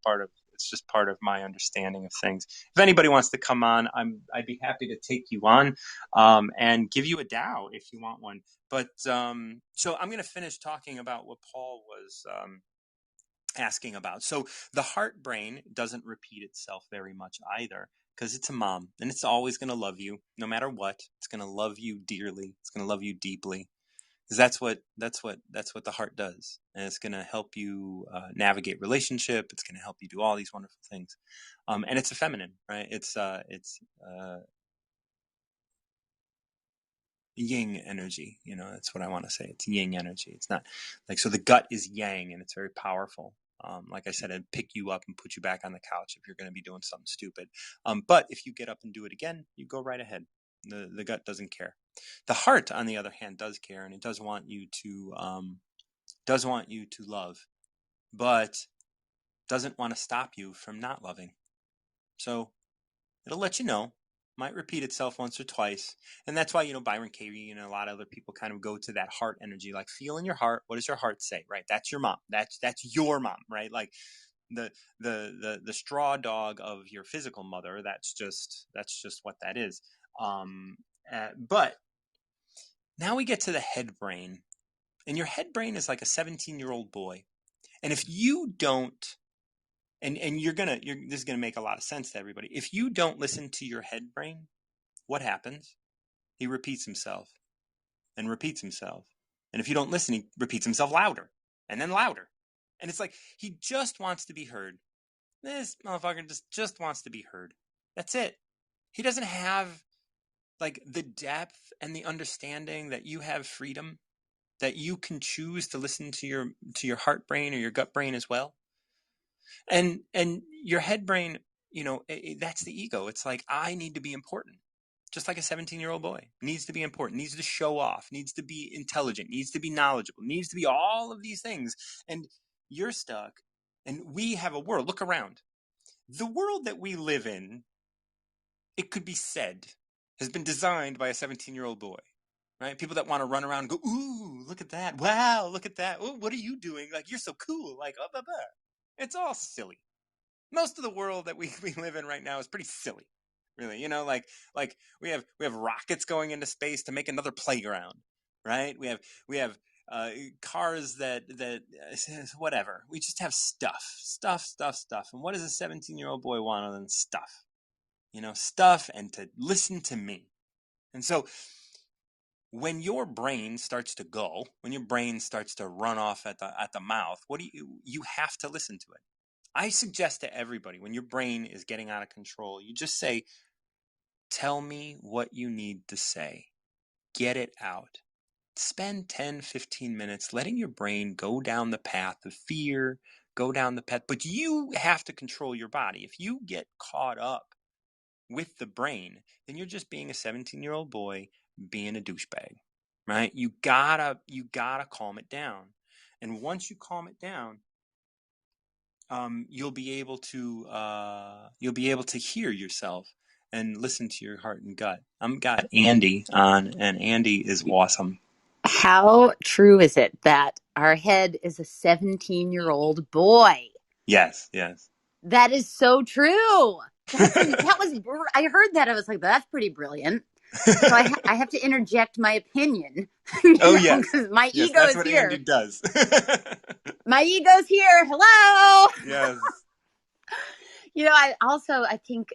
it's just part of my understanding of things. If anybody wants to come on, I'd be happy to take you on and give you a Tao if you want one. But so I'm going to finish talking about what Paul was asking about. So the heart brain doesn't repeat itself very much either, because it's a mom and it's always going to love you no matter what. It's going to love you dearly. It's going to love you deeply. Because that's what the heart does, and it's going to help you navigate relationship. It's going to help you do all these wonderful things, and it's a feminine, right? It's yin energy. That's what I want to say. It's yin energy. It's not like, so the gut is yang, and it's very powerful. Like I said, it'd pick you up and put you back on the couch if you're going to be doing something stupid. But if you get up and do it again, you go right ahead. The gut doesn't care. The heart, on the other hand, does care, and it does want you to love, but doesn't want to stop you from not loving. So it'll let you know. Might repeat itself once or twice, and that's why Byron Katie and a lot of other people kind of go to that heart energy, like feel in your heart. What does your heart say? Right? That's your mom. That's your mom, right? Like the straw dog of your physical mother. That's just what that is. But now we get to the head brain, and your head brain is like a 17-year-old boy. And if you don't, and this is gonna make a lot of sense to everybody. If you don't listen to your head brain, what happens? He repeats himself and repeats himself. And if you don't listen, he repeats himself louder and then louder. And it's like he just wants to be heard. This motherfucker just wants to be heard. That's it. He doesn't have like the depth and the understanding that you have freedom, that you can choose to listen to your heart brain or your gut brain as well. And your head brain, that's the ego. It's like, I need to be important. Just like a 17-year-old boy needs to be important, needs to show off, needs to be intelligent, needs to be knowledgeable, needs to be all of these things. And you're stuck. And we have a world. Look around. The world that we live in, it could be said, has been designed by a 17-year-old boy, right? People that want to run around and go, ooh, look at that. Wow, look at that. Ooh, what are you doing? Like, you're so cool. Like, blah, blah, blah. It's all silly. Most of the world that we live in right now is pretty silly. Really, you know, like we have rockets going into space to make another playground, right? We have cars that whatever. We just have stuff. And what does a 17-year-old boy want other than stuff? You know, stuff and to listen to me. And so when your brain starts to go, when your brain starts to run off at the mouth, what do you have to listen to it. I suggest to everybody, when your brain is getting out of control, you just say, tell me what you need to say. Get it out. Spend 10, 15 minutes letting your brain go down the path of fear, go down the path. But you have to control your body. If you get caught up with the brain, then you're just being a 17-year-old boy being a douchebag, right? You gotta calm it down. And once you calm it down, you'll be able to hear yourself and listen to your heart and gut. I've got Andy on, and Andy is awesome. How true is it that our head is a 17-year-old boy? Yes. That is so true. I heard that. I was like, that's pretty brilliant. So I have to interject my opinion. Yes. Because my ego that's is what here. Andy does. My ego's here. Hello. Yes. I think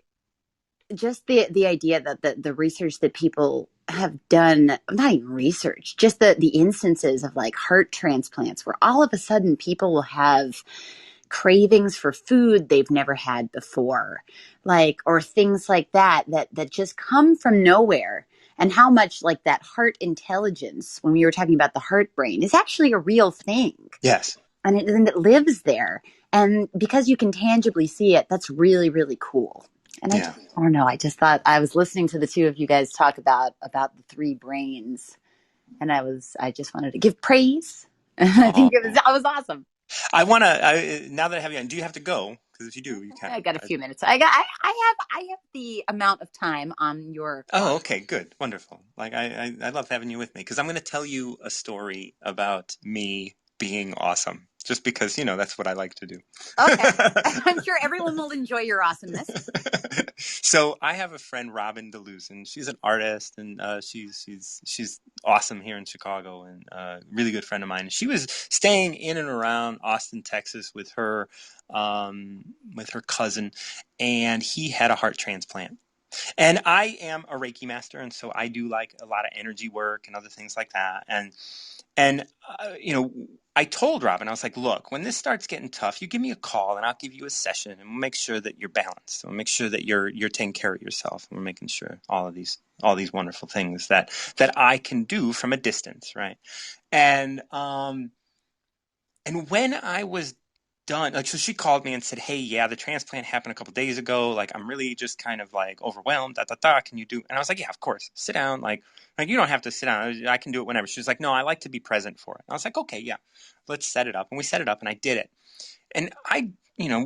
just the idea that the research that people have done, not even research, just the instances of like heart transplants where all of a sudden people will have cravings for food they've never had before, or things like that just come from nowhere. And how much like that heart intelligence, when we were talking about the heart brain, is actually a real thing. Yes. And it lives there. And because you can tangibly see it, that's really, really cool. And I just thought, I was listening to the two of you guys talk about the three brains, and I just wanted to give praise. I think it was awesome. I want to, now that I have you on, do you have to go? Because if you do, you can. I got a few minutes. I have the amount of time on your clock. Oh, okay, good. Wonderful. Like I love having you with me because I'm going to tell you a story about me being awesome. Just because, that's what I like to do. Okay. I'm sure everyone will enjoy your awesomeness. So I have a friend, Robin DeLuzin. She's an artist, and she's awesome here in Chicago, and a really good friend of mine. She was staying in and around Austin, Texas with her cousin, and he had a heart transplant. And I am a Reiki master, and so I do like a lot of energy work and other things like that. And I told Robin, I was like, look, when this starts getting tough, you give me a call and I'll give you a session and we'll make sure that you're balanced. We'll make sure that you're taking care of yourself. And we're making sure all these wonderful things that I can do from a distance, right? And when I was done, so she called me and said, hey, yeah, the transplant happened a couple days ago. Like, I'm really just kind of like overwhelmed. Can you do? And I was like, yeah, of course. Sit down. Like you don't have to sit down. I can do it whenever. She was like, no, I like to be present for it. And I was like, okay, yeah, let's set it up. And we set it up, and I did it. And I,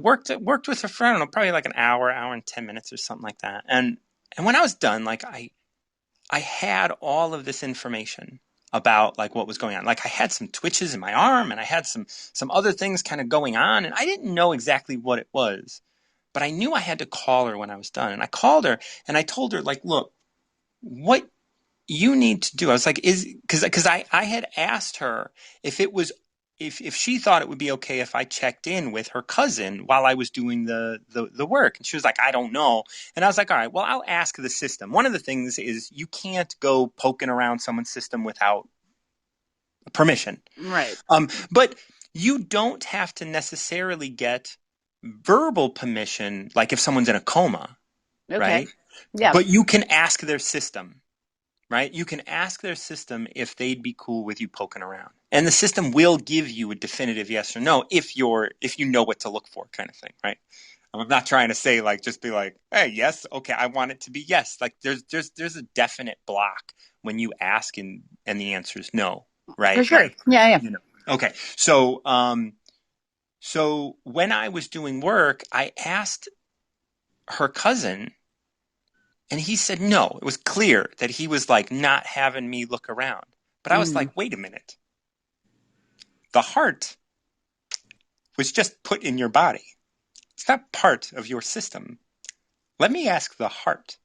worked with her for, I don't know, probably like an hour and 10 minutes or something like that. And when I was done, like I had all of this information about like what was going on. Like I had some twitches in my arm, and I had some other things kind of going on, and I didn't know exactly what it was, but I knew I had to call her when I was done. And I called her and I told her, like, look, what you need to do. I was like, because I had asked her if it was, if she thought it would be okay if I checked in with her cousin while I was doing the work. And she was like, I don't know. And I was like, all right, well, I'll ask the system. One of the things is you can't go poking around someone's system without permission. Right. But you don't have to necessarily get verbal permission, like if someone's in a coma, okay. Right? Yeah. But you can ask their system. Right? You can ask their system if they'd be cool with you poking around. And the system will give you a definitive yes or no if you know what to look for, kind of thing, right? I'm not trying to say like just be like, hey, yes, okay, I want it to be yes. Like there's a definite block when you ask and the answer is no, right? For sure. Like, yeah. Okay. So when I was doing work, I asked her cousin, and he said no. It was clear that he was like not having me look around. But I was like, wait a minute. The heart was just put in your body. It's not part of your system. Let me ask the heart.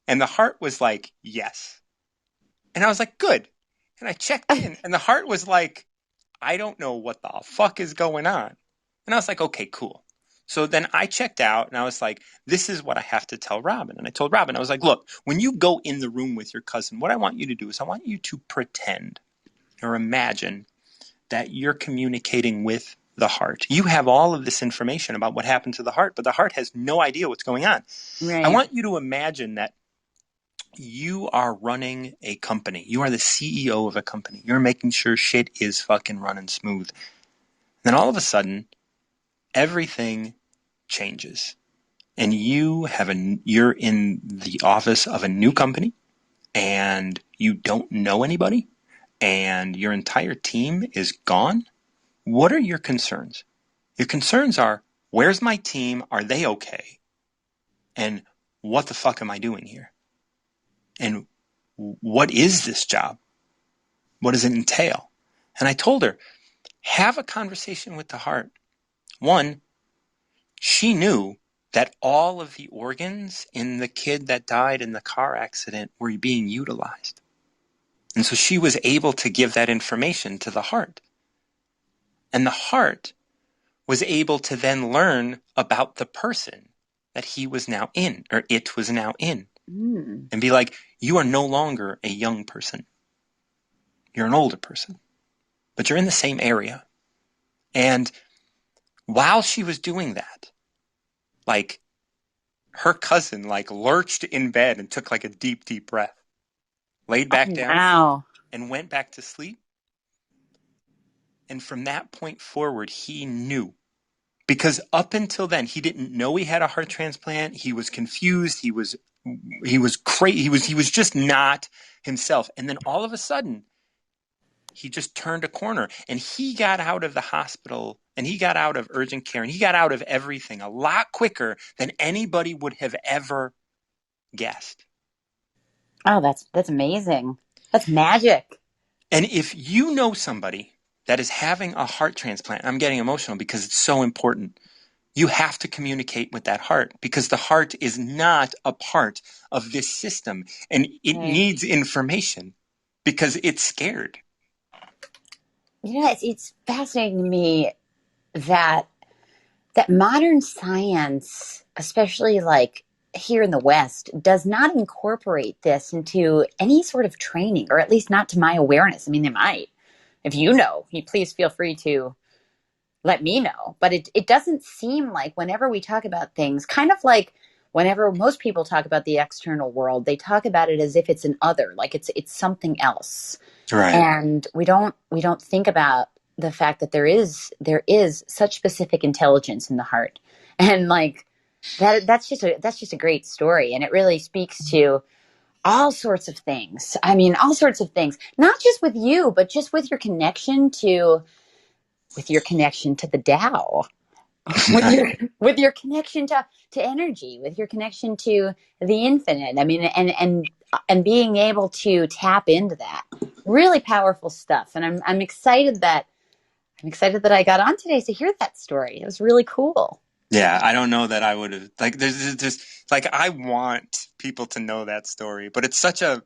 And the heart was like, yes. And I was like, good. And I checked in, and the heart was like, I don't know what the fuck is going on. And I was like, okay, cool. So then I checked out, and I was like, this is what I have to tell Robin. And I told Robin, I was like, look, when you go in the room with your cousin, what I want you to do is I want you to pretend or imagine that you're communicating with the heart. You have all of this information about what happened to the heart, but the heart has no idea what's going on. Right. I want you to imagine that you are running a company. You are the CEO of a company. You're making sure shit is fucking running smooth. Then all of a sudden, everything changes. And you're in the office of a new company, and you don't know anybody, and your entire team is gone. What are your concerns? Your concerns are, where's my team? Are they okay? And what the fuck am I doing here? And what is this job? What does it entail? And I told her, have a conversation with the heart. One, she knew that all of the organs in the kid that died in the car accident were being utilized. And so she was able to give that information to the heart. And the heart was able to then learn about the person that he was now in, or it was now in. And be like, you are no longer a young person. You're an older person. But you're in the same area. And while she was doing that, like, her cousin, like, lurched in bed and took, like, a deep, deep breath. Laid back down and went back to sleep. And from that point forward, he knew. Because up until then, he didn't know he had a heart transplant. He was confused. He was crazy. He was just not himself. And then all of a sudden, he just turned a corner, and he got out of the hospital, and he got out of urgent care, and he got out of everything a lot quicker than anybody would have ever guessed. Oh, that's amazing. That's magic. And if you know somebody that is having a heart transplant, I'm getting emotional because it's so important. You have to communicate with that heart, because the heart is not a part of this system, and it needs information because it's scared. You know, it's fascinating to me that modern science, especially like here in the West, does not incorporate this into any sort of training, or at least not to my awareness. I mean, they might. If you know, please feel free to let me know. But it doesn't seem like, whenever we talk about things, kind of like whenever most people talk about the external world, they talk about it as if it's an other, like it's something else. Right. And we don't think about the fact that there is such specific intelligence in the heart. And like that's just a great story, and it really speaks to all sorts of things. I mean, all sorts of things, not just with you, but just with your connection to the Tao, with your connection to energy, with your connection to the infinite. I mean, and being able to tap into that, really powerful stuff. And I'm excited that I got on today to hear that story. It was really cool. Yeah, I don't know that I would have, like, there's just, like, I want people to know that story, but it's such a,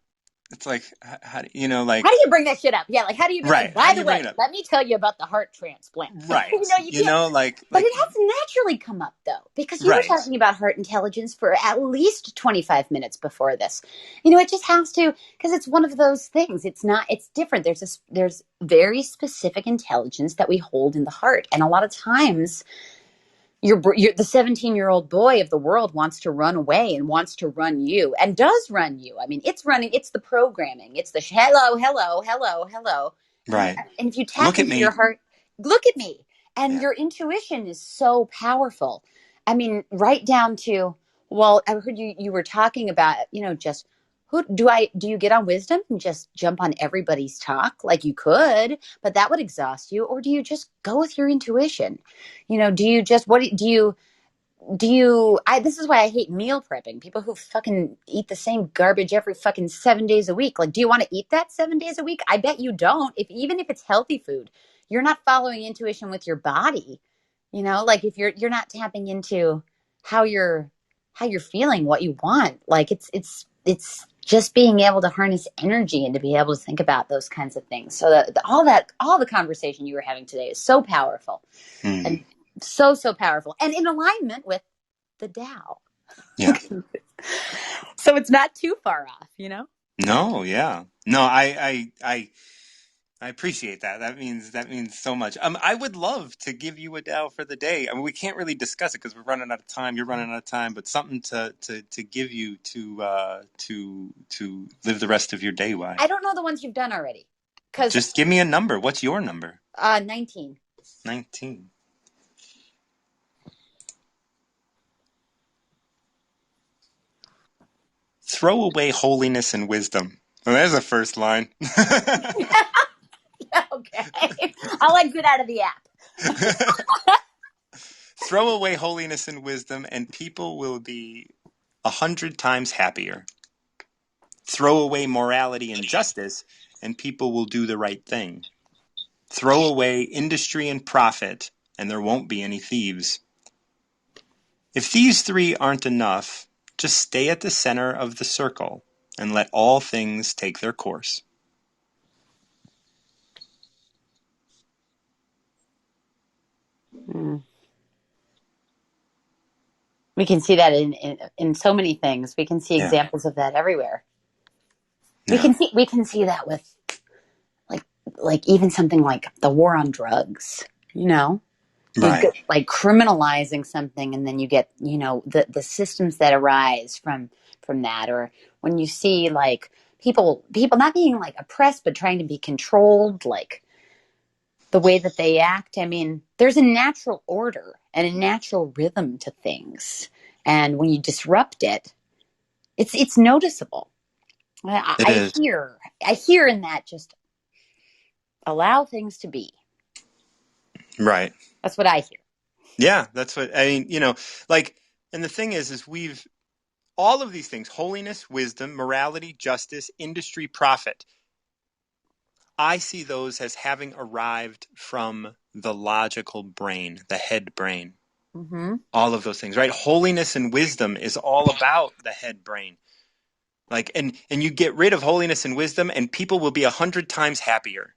it's like, how do you know, like, how do you bring that shit up? Yeah, like, how do you bring right? It? By the way, let me tell you about the heart transplant. Right. you know, like, but it has naturally come up though, because you were talking about heart intelligence for at least 25 minutes before this. You know, it just has to, because it's one of those things. It's different. There's very specific intelligence that we hold in the heart, and a lot of times, you're the 17-year-old boy of the world wants to run away and wants to run you, and does run you. I mean, it's the programming. It's the hello, hello, hello, hello. Right. And if you tap into your heart, look at me. And your intuition is so powerful. I mean, right down to, well, I heard you were talking about, you know, just do you get on wisdom and just jump on everybody's talk? Like, you could, but that would exhaust you. Or do you just go with your intuition? You know, do you just, this is why I hate meal prepping. People who fucking eat the same garbage every fucking 7 days a week. Like, do you want to eat that 7 days a week? I bet you don't. Even if it's healthy food, you're not following intuition with your body. Like if you're not tapping into how you're feeling, what you want. Like it's just being able to harness energy and to be able to think about those kinds of things. So all the conversation you were having today is so powerful. And so powerful and in alignment with the Tao. Yeah. So it's not too far off, No, yeah. No, I appreciate that. That means so much. I would love to give you a Tao for the day. I mean, we can't really discuss it because we're running out of time. You're running out of time, but something to give you to live the rest of your day by. I don't know the ones you've done already. Just give me a number. What's your number? 19. 19. Throw away holiness and wisdom. Well, there's a first line. Okay. I'll exit out of the app. Throw away holiness and wisdom, and people will be 100 times happier. Throw away morality and justice, and people will do the right thing. Throw away industry and profit, and there won't be any thieves. If these three aren't enough, just stay at the center of the circle and let all things take their course. We can see that in so many things. We can see examples of that everywhere. Yeah. We can see that with like even something like the war on drugs, Right. like criminalizing something, and then you get the systems that arise from that. Or when you see like people not being like oppressed but trying to be controlled, like the way that they act. I mean, there's a natural order and a natural rhythm to things, and when you disrupt it, it's noticeable. I hear in that, just allow things to be. Right. That's what I hear. Yeah, that's what I mean, and the thing is we've all of these things: holiness, wisdom, morality, justice, industry, profit. I see those as having arrived from the logical brain, the head brain. Mm-hmm. All of those things, right? Holiness and wisdom is all about the head brain. Like, and you get rid of holiness and wisdom, and people will be 100 times happier.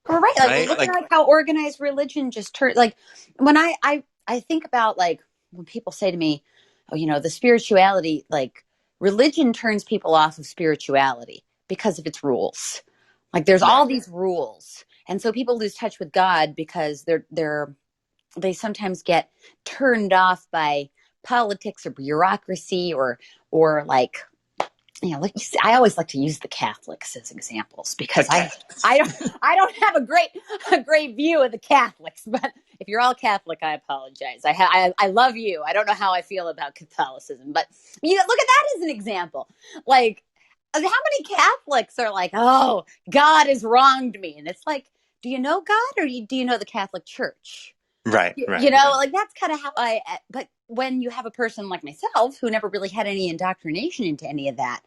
Well, right. Like, look at how organized religion just turned. Like, when I think about like when people say to me, "Oh, the spirituality," like religion turns people off of spirituality because of its rules. Like, there's all these rules, and so people lose touch with God because they sometimes get turned off by politics or bureaucracy or like. Like I always like to use the Catholics as examples because I don't have a great view of the Catholics. But if you're all Catholic, I apologize. I love you. I don't know how I feel about Catholicism, but look at that as an example. Like, how many Catholics are like, "Oh, God has wronged me," and it's like, do you know God or do you know the Catholic Church? Right. Like that's kind of how but when you have a person like myself who never really had any indoctrination into any of that,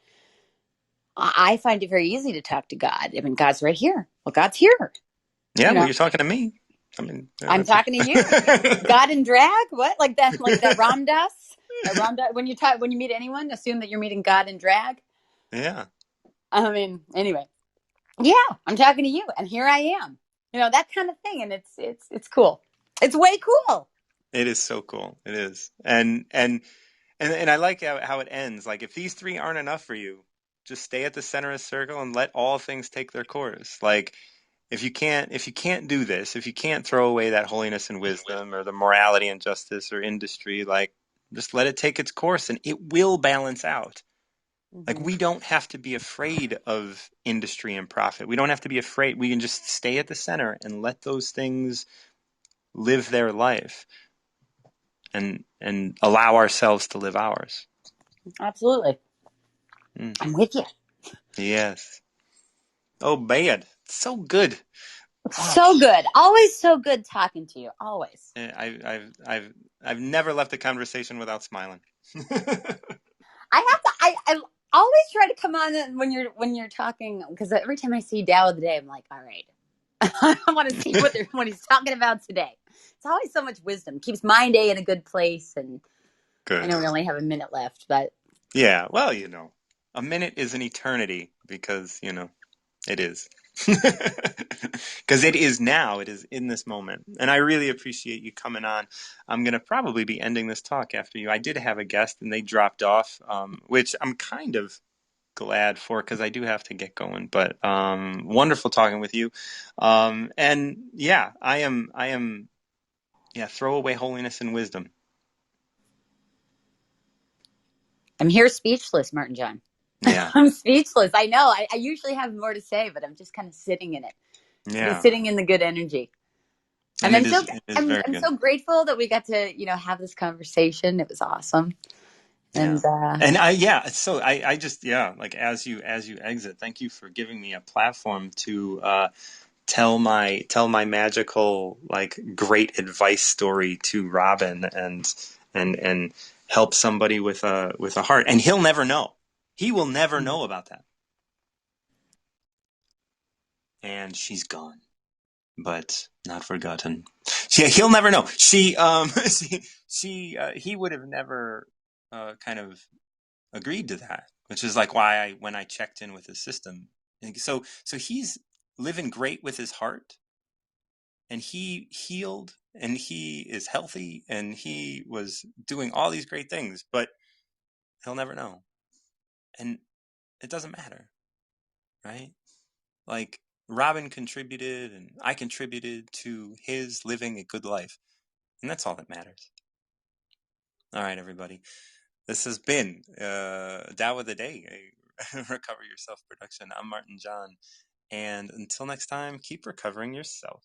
I find it very easy to talk to God. I mean, God's right here. Well, God's here. Yeah, well, you're talking to me. I mean, I'm talking to you. God in drag? What? Like that Ram Dass? When you meet anyone, assume that you're meeting God in drag. Yeah. I mean, anyway. Yeah, I'm talking to you, and here I am. That kind of thing, and it's cool. It's way cool. It is so cool. It is, and I like how it ends. Like, if these three aren't enough for you, just stay at the center of the circle and let all things take their course. Like, if you can't do this, if you can't throw away that holiness and wisdom or the morality and justice or industry, like, just let it take its course and it will balance out. Mm-hmm. Like, we don't have to be afraid of industry and profit. We don't have to be afraid. We can just stay at the center and let those things live their life and allow ourselves to live ours. Absolutely. I'm with you. Yes. Oh, bad. So good. So good. Always so good talking to you. Always. I've never left a conversation without smiling. I have to. I always try to come on when you're talking, because every time I see Tao of the Day, I'm like, all right, I want to see what he's talking about today. It's always so much wisdom. Keeps my day in a good place. And I Good. know we only have a minute left, but Yeah, well, a minute is an eternity because, it is. Because it is now, it is in this moment. And I really appreciate you coming on. I'm going to probably be ending this talk after you. I did have a guest and they dropped off, which I'm kind of glad for because I do have to get going. But wonderful talking with you. And yeah, I am, throw away holiness and wisdom. I'm here speechless, Martin John. Yeah. I'm speechless. I know. I usually have more to say, but I'm just kind of sitting in it. Yeah. Sitting in the good energy. And And it is very I'm good. so grateful that we got to, have this conversation. It was awesome. And So I just, like as you exit, thank you for giving me a platform to tell my magical, like, great advice story to Robin and help somebody with a heart. And he'll never know. He will never know about that. And she's gone, but not forgotten. He'll never know. He would have never kind of agreed to that, which is like why when I checked in with his system. So he's living great with his heart, and he healed, and he is healthy, and he was doing all these great things, but he'll never know. And it doesn't matter, right? Like, Robin contributed and I contributed to his living a good life. And that's all that matters. All right, everybody. This has been Tao of the Day, a Recover Yourself production. I'm Martin John. And until next time, keep recovering yourself.